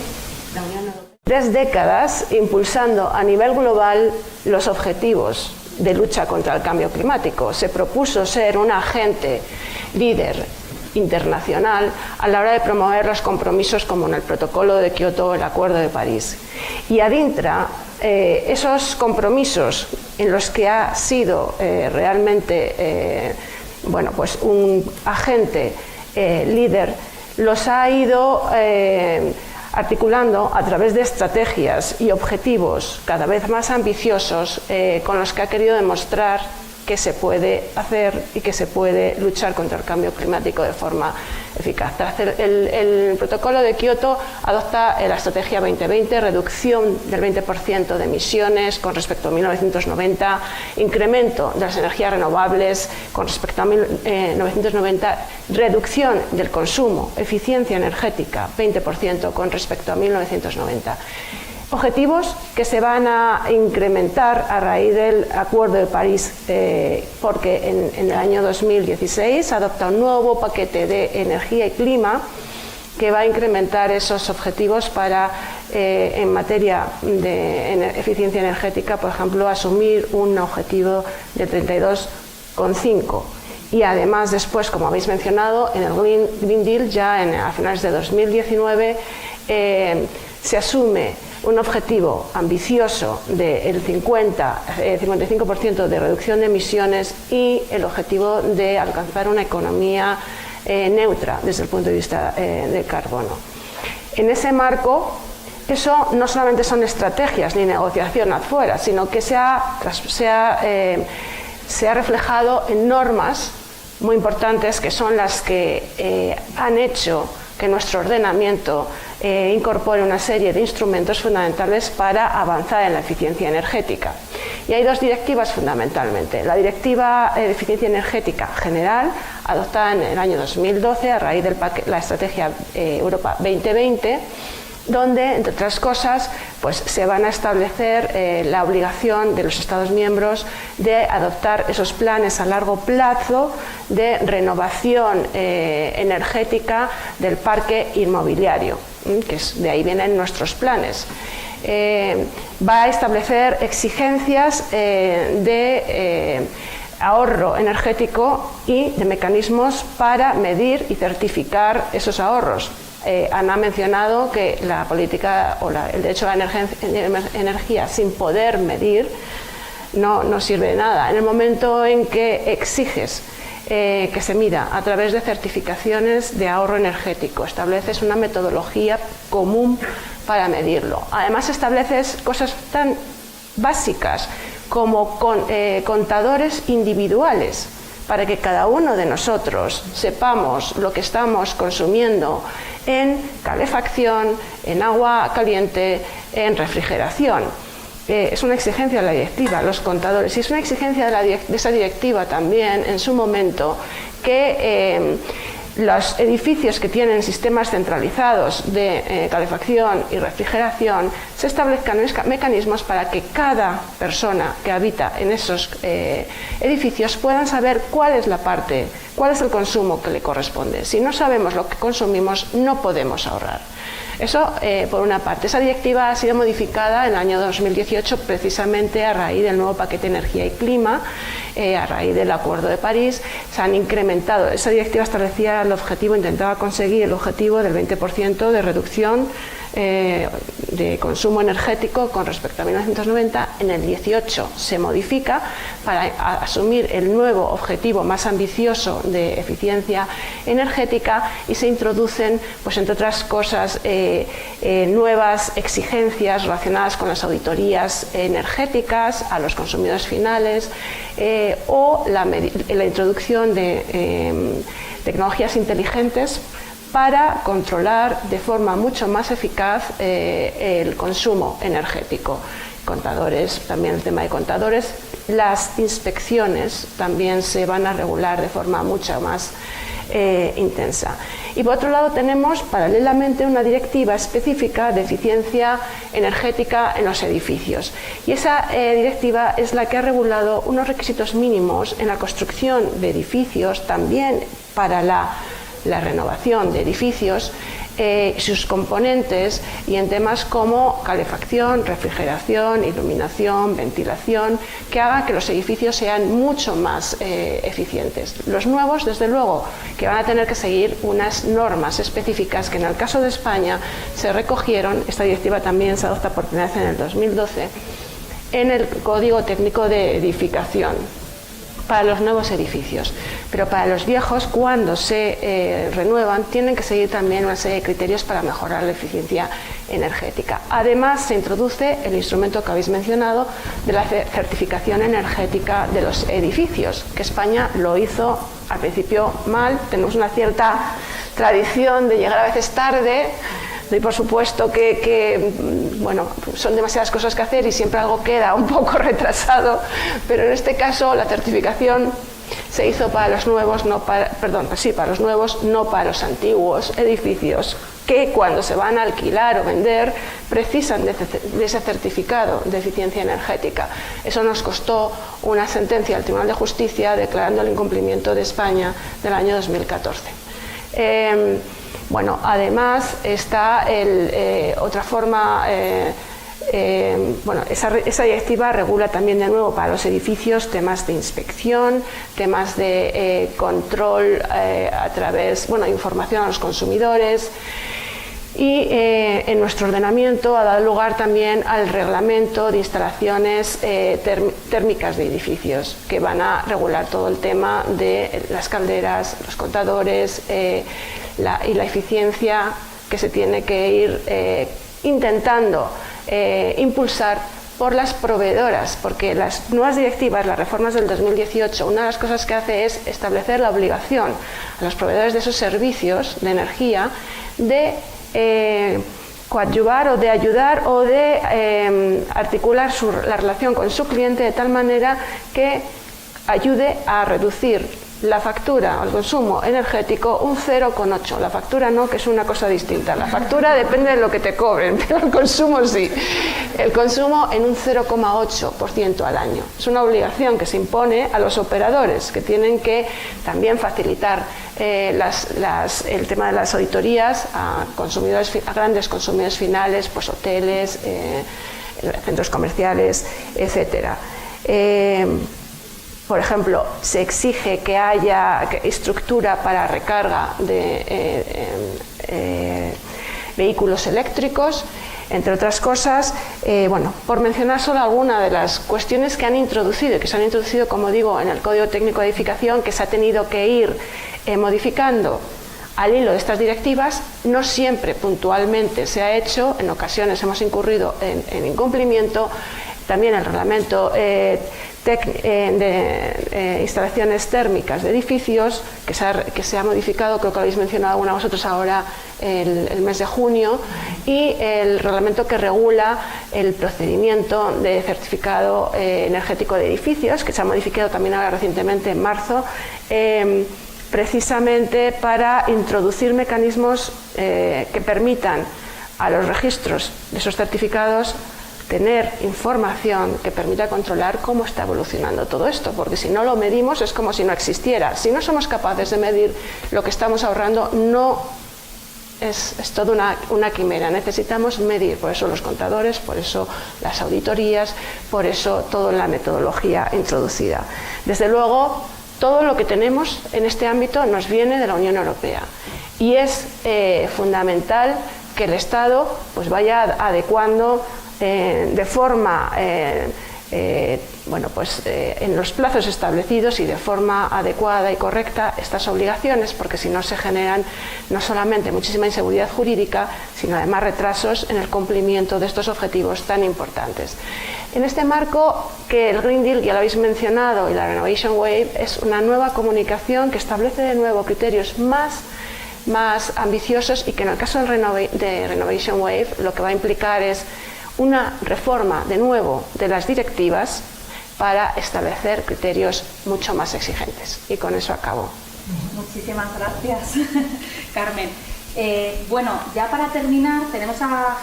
la Unión Europea. 3 décadas impulsando a nivel global los objetivos de lucha contra el cambio climático. Se propuso ser un agente líder internacional a la hora de promover los compromisos como en el Protocolo de Kioto o el Acuerdo de París. Y adentra esos compromisos en los que ha sido realmente bueno, pues un agente líder, los ha ido articulando a través de estrategias y objetivos cada vez más ambiciosos con los que ha querido demostrar que se puede hacer y que se puede luchar contra el cambio climático de forma eficaz. El protocolo de Kioto adopta la estrategia 2020, reducción del 20% de emisiones con respecto a 1990, incremento de las energías renovables con respecto a 1990, reducción del consumo, eficiencia energética 20% con respecto a 1990. Objetivos que se van a incrementar a raíz del Acuerdo de París, porque en el año 2016 adopta un nuevo paquete de energía y clima que va a incrementar esos objetivos para, en materia de eficiencia energética, por ejemplo, asumir un objetivo de 32,5. Y además después, como habéis mencionado, en el Green Deal, ya a finales de 2019, se asume un objetivo ambicioso del 55% de reducción de emisiones y el objetivo de alcanzar una economía neutra desde el punto de vista de carbono. En ese marco, eso no solamente son estrategias ni negociación afuera, sino que se ha reflejado en normas muy importantes que son las que han hecho que nuestro ordenamiento incorpore una serie de instrumentos fundamentales para avanzar en la eficiencia energética. Y hay 2 directivas fundamentalmente. La Directiva de Eficiencia Energética General, adoptada en el año 2012 a raíz de la Estrategia Europa 2020, donde, entre otras cosas, pues, se van a establecer la obligación de los Estados miembros de adoptar esos planes a largo plazo de renovación energética del parque inmobiliario, que de ahí vienen nuestros planes. Va a establecer exigencias de ahorro energético y de mecanismos para medir y certificar esos ahorros. Ana ha mencionado que la política o el derecho a la energía sin poder medir no sirve de nada. En el momento en que exiges que se mida a través de certificaciones de ahorro energético, estableces una metodología común para medirlo. Además estableces cosas tan básicas como contadores individuales para que cada uno de nosotros sepamos lo que estamos consumiendo en calefacción, en agua caliente, en refrigeración. Es una exigencia de la directiva, los contadores, y es una exigencia de esa directiva también en su momento que los edificios que tienen sistemas centralizados de calefacción y refrigeración se establezcan mecanismos para que cada persona que habita en esos edificios puedan saber cuál es la parte, cuál es el consumo que le corresponde. Si no sabemos lo que consumimos, no podemos ahorrar. Eso, por una parte. Esa directiva ha sido modificada en el año 2018 precisamente a raíz del nuevo paquete Energía y Clima, a raíz del Acuerdo de París. Se han incrementado. Esa directiva establecía el objetivo, intentaba conseguir el objetivo del 20% de reducción de consumo energético con respecto a 1990. En el 18 se modifica para asumir el nuevo objetivo más ambicioso de eficiencia energética y se introducen, pues entre otras cosas, nuevas exigencias relacionadas con las auditorías energéticas a los consumidores finales o la introducción de tecnologías inteligentes para controlar de forma mucho más eficaz el consumo energético. Contadores, también el tema de contadores. Las inspecciones también se van a regular de forma mucho más intensa. Y por otro lado tenemos paralelamente una directiva específica de eficiencia energética en los edificios. Y esa directiva es la que ha regulado unos requisitos mínimos en la construcción de edificios, también para la renovación de edificios, sus componentes y en temas como calefacción, refrigeración, iluminación, ventilación, que haga que los edificios sean mucho más eficientes. Los nuevos, desde luego, que van a tener que seguir unas normas específicas que en el caso de España se recogieron, esta directiva también se adopta por primera vez en el 2012, en el Código Técnico de Edificación, para los nuevos edificios, pero para los viejos, cuando se renuevan, tienen que seguir también una serie de criterios para mejorar la eficiencia energética. Además, se introduce el instrumento que habéis mencionado de la certificación energética de los edificios, que España lo hizo al principio mal. Tenemos una cierta tradición de llegar a veces tarde. Y por supuesto que bueno, son demasiadas cosas que hacer y siempre algo queda un poco retrasado, pero en este caso la certificación se hizo para los nuevos, para los nuevos, no para los antiguos edificios, que cuando se van a alquilar o vender precisan de ese certificado de eficiencia energética. Eso nos costó una sentencia del Tribunal de Justicia declarando el incumplimiento de España del año 2014. Bueno, además está otra forma, esa directiva regula también de nuevo para los edificios temas de inspección, temas de control a través, información a los consumidores. Y en nuestro ordenamiento ha dado lugar también al reglamento de instalaciones térmicas de edificios, que van a regular todo el tema de las calderas, los contadores y la eficiencia que se tiene que ir intentando impulsar por las proveedoras, porque las nuevas directivas, las reformas del 2018, una de las cosas que hace es establecer la obligación a los proveedores de esos servicios de energía de coadyuvar o de ayudar o de articular la relación con su cliente de tal manera que ayude a reducir la factura o el consumo energético un 0,8. La factura no, que es una cosa distinta. La factura depende de lo que te cobren, pero el consumo sí. El consumo en un 0,8% al año. Es una obligación que se impone a los operadores, que tienen que también facilitar el tema de las auditorías a grandes consumidores finales, pues hoteles, centros comerciales, etcétera. Por ejemplo, se exige que haya estructura para recarga de vehículos eléctricos Entre otras cosas, bueno, por mencionar solo alguna de las cuestiones que han introducido, que se han introducido, como digo, en el Código Técnico de Edificación, que se ha tenido que ir modificando al hilo de estas directivas, no siempre puntualmente se ha hecho, en ocasiones hemos incurrido en incumplimiento. También el reglamento de instalaciones térmicas de edificios, que se ha modificado, creo que lo habéis mencionado alguna de vosotros ahora, el mes de junio, y el reglamento que regula el procedimiento de certificado energético de edificios, que se ha modificado también ahora recientemente en marzo, precisamente para introducir mecanismos que permitan a los registros de esos certificados tener información que permita controlar cómo está evolucionando todo esto, porque si no lo medimos es como si no existiera. Si no somos capaces de medir lo que estamos ahorrando, no es toda una quimera. Necesitamos medir, por eso los contadores, por eso las auditorías, por eso toda la metodología introducida. Desde luego, todo lo que tenemos en este ámbito nos viene de la Unión Europea y es fundamental que el Estado pues vaya adecuando de forma en los plazos establecidos y de forma adecuada y correcta estas obligaciones, porque si no se generan no solamente muchísima inseguridad jurídica, sino además retrasos en el cumplimiento de estos objetivos tan importantes. En este marco, que el Green Deal, ya lo habéis mencionado, y la Renovation Wave, es una nueva comunicación que establece de nuevo criterios más ambiciosos y que en el caso de Renovation Wave lo que va a implicar es una reforma de nuevo de las directivas para establecer criterios mucho más exigentes. Y con eso acabo. Muchísimas gracias, Carmen. Bueno, ya para terminar tenemos a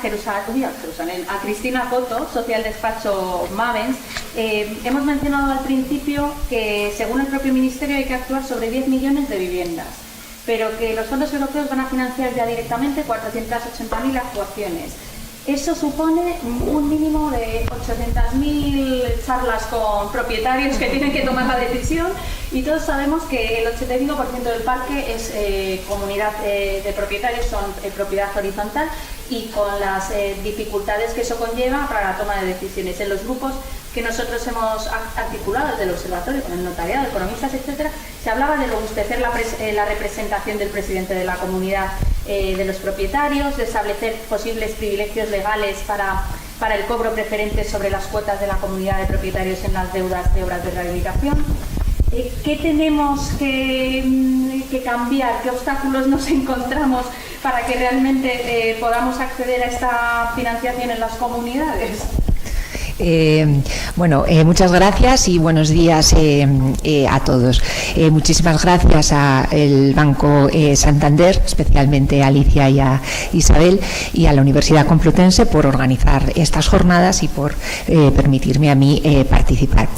Cristina Coto, socia del despacho Mavens. Hemos mencionado al principio que según el propio Ministerio hay que actuar sobre 10 millones de viviendas, pero que los fondos europeos van a financiar ya directamente 480.000 actuaciones. Eso supone un mínimo de 800.000 charlas con propietarios que tienen que tomar la decisión, y todos sabemos que el 85% del parque es comunidad de propietarios, son propiedad horizontal, y con las dificultades que eso conlleva para la toma de decisiones. En los grupos que nosotros hemos articulado desde el observatorio, con el notariado, economistas, etcétera, se hablaba de robustecer la representación del presidente de la comunidad de los propietarios, de establecer posibles privilegios legales para el cobro preferente sobre las cuotas de la comunidad de propietarios en las deudas de obras de rehabilitación. ¿Qué tenemos que cambiar? ¿Qué obstáculos nos encontramos para que realmente podamos acceder a esta financiación en las comunidades? Muchas gracias y buenos días a todos. Muchísimas gracias al Banco Santander, especialmente a Alicia y a Isabel, y a la Universidad Complutense por organizar estas jornadas y por permitirme a mí participar.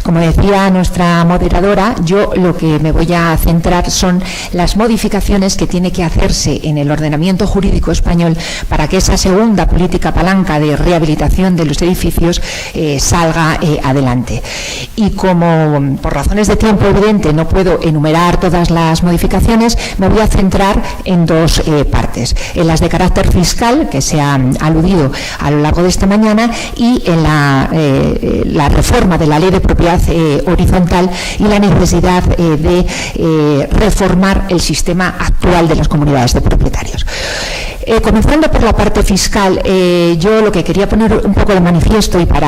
Como decía nuestra moderadora, yo lo que me voy a centrar son las modificaciones que tiene que hacerse en el ordenamiento jurídico español para que esa segunda política palanca de rehabilitación de los edificios salga adelante. Y como por razones de tiempo evidente no puedo enumerar todas las modificaciones, me voy a centrar en dos partes: en las de carácter fiscal, que se han aludido a lo largo de esta mañana, y en la reforma de la Ley de Propiedad Horizontal y la necesidad de reformar el sistema actual de las comunidades de propietarios. Comenzando por la parte fiscal, yo lo que quería poner un poco de manifiesto y para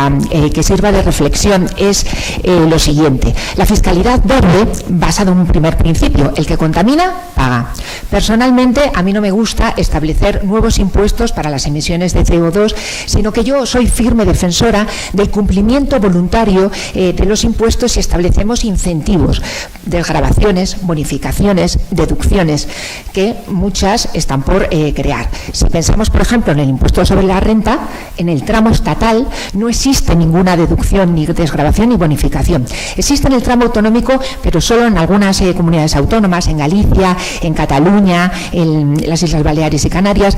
que sirva de reflexión es lo siguiente: la fiscalidad verde, basada en un primer principio, el que contamina, paga. Personalmente, a mí no me gusta establecer nuevos impuestos para las emisiones de CO2, sino que yo soy firme defensora del cumplimiento voluntario de los impuestos si establecemos incentivos, desgravaciones, bonificaciones, deducciones, que muchas están por crear. Si pensamos, por ejemplo, en el impuesto sobre la renta, en el tramo estatal no existe ninguna deducción, ni desgravación, ni bonificación. Existe en el tramo autonómico, pero solo en algunas comunidades autónomas, en Galicia, en Cataluña, en las Islas Baleares y Canarias,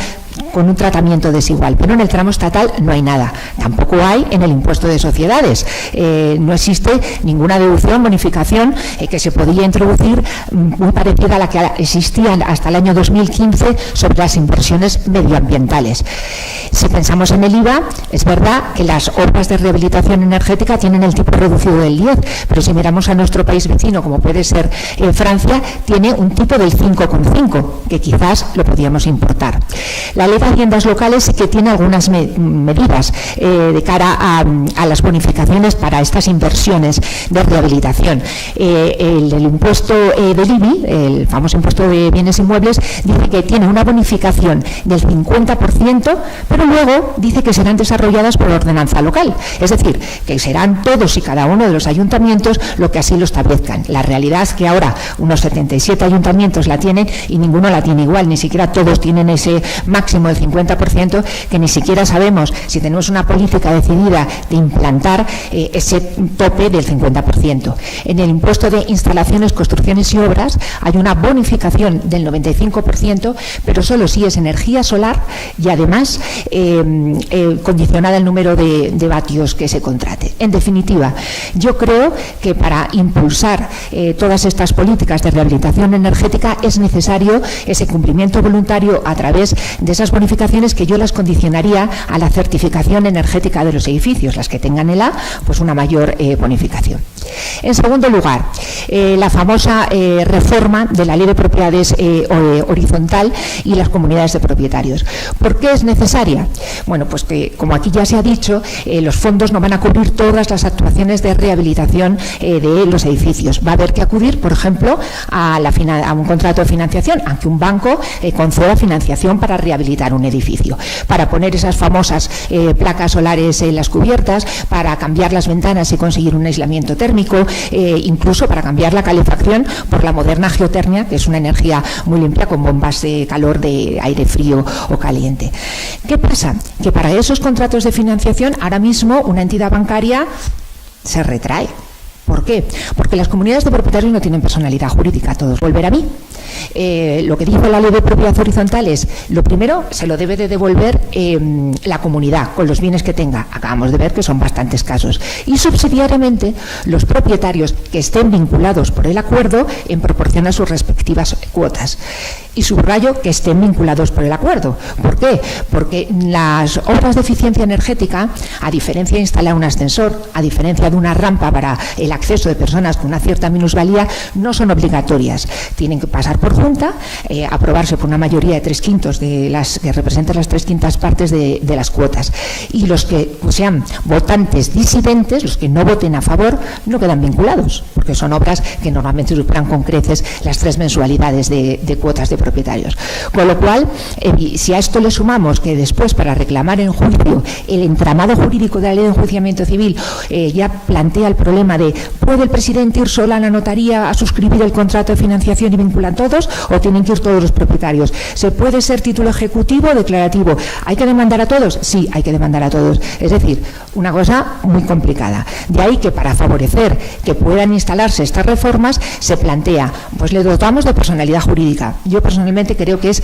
con un tratamiento desigual. Pero en el tramo estatal no hay nada. Tampoco hay en el impuesto de sociedades. No existe ninguna deducción, bonificación que se podía introducir muy parecida a la que existía hasta el año 2015 sobre las inversiones repercusiones medioambientales. Si pensamos en el IVA, es verdad que las obras de rehabilitación energética tienen el tipo reducido del 10, pero si miramos a nuestro país vecino, como puede ser Francia, tiene un tipo del 5,5, que quizás lo podríamos importar. La ley de haciendas locales sí que tiene algunas medidas de cara a las bonificaciones para estas inversiones de rehabilitación. El impuesto del IBI, el famoso impuesto de bienes inmuebles, dice que tiene una bonificación del 50%, pero luego dice que serán desarrolladas por ordenanza local. Es decir, que serán todos y cada uno de los ayuntamientos lo que así lo establezcan. La realidad es que ahora unos 77 ayuntamientos la tienen y ninguno la tiene igual, ni siquiera todos tienen ese máximo del 50%, que ni siquiera sabemos si tenemos una política decidida de implantar ese tope del 50%. En el impuesto de instalaciones, construcciones y obras hay una bonificación del 95%, pero solo si es energía solar y además condicionada al número de vatios que se contrate. En definitiva, yo creo que para impulsar todas estas políticas de rehabilitación energética es necesario ese cumplimiento voluntario a través de esas bonificaciones, que yo las condicionaría a la certificación energética de los edificios, las que tengan el A, pues una mayor bonificación. En segundo lugar, la famosa reforma de la Ley de Propiedades horizontal y las comunidades de propietarios. ¿Por qué es necesaria? Bueno, pues que, como aquí ya se ha dicho, los fondos no van a cubrir todas las actuaciones de rehabilitación de los edificios. Va a haber que acudir, por ejemplo, a un contrato de financiación, aunque un banco conceda financiación para rehabilitar un edificio, para poner esas famosas placas solares en las cubiertas, para cambiar las ventanas y conseguir un aislamiento térmico, incluso para cambiar la calefacción por la moderna geotermia, que es una energía muy limpia con bombas de calor de aire frío o caliente. ¿Qué pasa? Que para esos contratos de financiación ahora mismo una entidad bancaria se retrae. ¿Por qué? Porque las comunidades de propietarios no tienen personalidad jurídica, todos volver a mí. Lo que dice la Ley de Propiedad Horizontal es, lo primero, se lo debe de devolver la comunidad con los bienes que tenga. Acabamos de ver que son bastantes casos. Y subsidiariamente, los propietarios que estén vinculados por el acuerdo en proporción a sus respectivas cuotas. Y subrayo que estén vinculados por el acuerdo. ¿Por qué? Porque las obras de eficiencia energética, a diferencia de instalar un ascensor, a diferencia de una rampa para el acceso de personas con una cierta minusvalía, no son obligatorias. Tienen que pasar por junta, aprobarse por una mayoría de 3/5 de las que representan las 3/5 partes de las cuotas. Y los que sean votantes disidentes, los que no voten a favor, no quedan vinculados, porque son obras que normalmente superan con creces las 3 mensualidades de cuotas de propietarios. Con lo cual, si a esto le sumamos que después, para reclamar en juicio, el entramado jurídico de la Ley de Enjuiciamiento Civil ya plantea el problema de ¿puede el presidente ir sola a la notaría a suscribir el contrato de financiación y vinculan todos, o tienen que ir todos los propietarios? ¿Se puede ser título ejecutivo o declarativo? ¿Hay que demandar a todos? Sí, hay que demandar a todos. Es decir, una cosa muy complicada. De ahí que, para favorecer que puedan instalarse estas reformas, se plantea, pues le dotamos de personalidad jurídica. Yo personalmente creo que es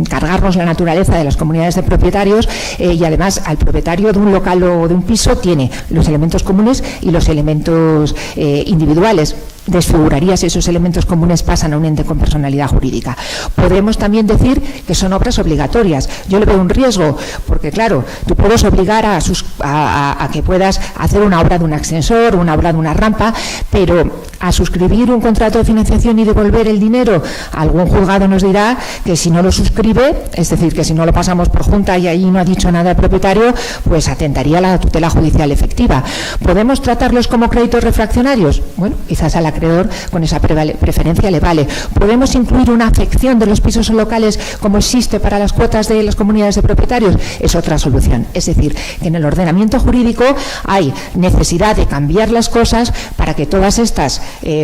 cargarnos la naturaleza de las comunidades de propietarios, y además al propietario de un local o de un piso tiene los elementos comunes y los elementos individuales. Desfiguraría si esos elementos comunes pasan a un ente con personalidad jurídica. Podemos también decir que son obras obligatorias. Yo le veo un riesgo, porque claro, tú puedes obligar a que puedas hacer una obra de un ascensor, una obra de una rampa, pero a suscribir un contrato de financiación y devolver el dinero, algún juzgado nos dirá que si no lo suscribe, es decir, que si no lo pasamos por junta y ahí no ha dicho nada el propietario, pues atentaría a la tutela judicial efectiva. ¿Podemos tratarlos como créditos refraccionarios? Bueno, quizás al acreedor con esa preferencia le vale. ¿Podemos incluir una afección de los pisos locales como existe para las cuotas de las comunidades de propietarios? Es otra solución. Es decir, que en el ordenamiento jurídico hay necesidad de cambiar las cosas para que todas estas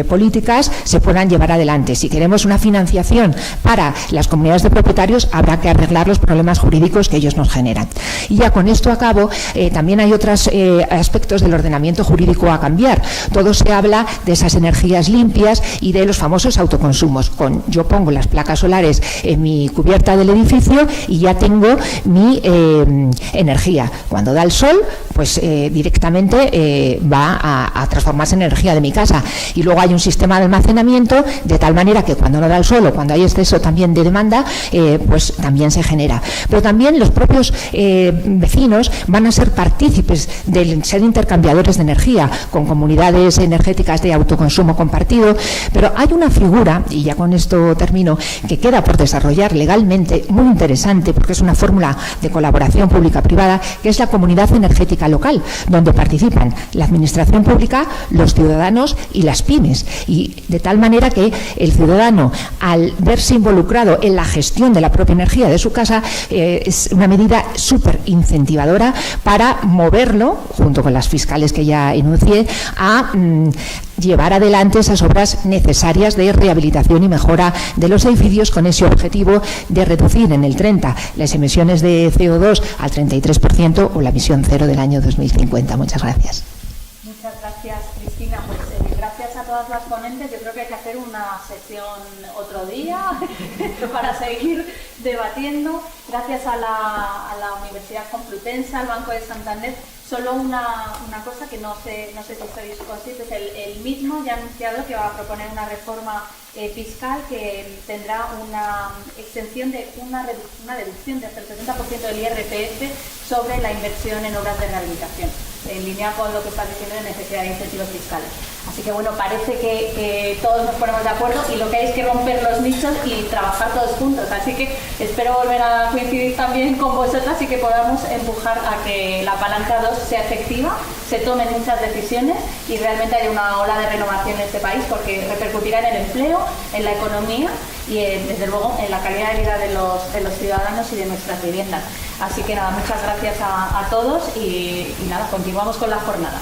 políticas se puedan llevar adelante. Si queremos una financiación para las comunidades de propietarios, habrá que arreglar los problemas jurídicos que ellos nos generan. Y ya con esto acabo, también hay otros aspectos del ordenamiento jurídico a cambiar. Todo se habla de esas energías energías limpias y de los famosos autoconsumos. Yo pongo las placas solares en mi cubierta del edificio y ya tengo mi energía. Cuando da el sol, pues directamente va a transformarse en energía de mi casa. Y luego hay un sistema de almacenamiento de tal manera que cuando no da el sol o cuando hay exceso también de demanda, pues también se genera. Pero también los propios vecinos van a ser partícipes de ser intercambiadores de energía con comunidades energéticas de autoconsumo compartido. Pero hay una figura, y ya con esto termino, que queda por desarrollar legalmente, muy interesante, porque es una fórmula de colaboración pública-privada, que es la comunidad energética local, donde participan la administración pública, los ciudadanos y las pymes. Y de tal manera que el ciudadano, al verse involucrado en la gestión de la propia energía de su casa, es una medida súper incentivadora para moverlo, junto con las fiscales que ya enuncié, a llevar adelante esas obras necesarias de rehabilitación y mejora de los edificios, con ese objetivo de reducir en el 30 las emisiones de CO2 al 33% o la emisión cero del año 2050. Muchas gracias. Muchas gracias, Cristina. Pues gracias a todas las ponentes. Yo creo que hay que hacer una sesión otro día para seguir debatiendo. Gracias a la Universidad Complutense, al Banco de Santander. Solo una cosa que no sé si sois conscientes, el mismo ya ha anunciado que va a proponer una reforma fiscal que tendrá una exención de una deducción de hasta el 60% del IRPF sobre la inversión en obras de rehabilitación, en línea con lo que estás diciendo de necesidad de incentivos fiscales. Así que bueno, parece que todos nos ponemos de acuerdo y lo que hay es que romper los nichos y trabajar todos juntos. Así que espero volver a coincidir también con vosotras y que podamos empujar a que la palanca 2 sea efectiva, se tomen muchas decisiones y realmente haya una ola de renovación en este país, porque repercutirá en el empleo, en la economía y desde luego en la calidad de vida de los ciudadanos y de nuestras viviendas. Así que nada, muchas gracias a todos y nada, continuamos con la jornada.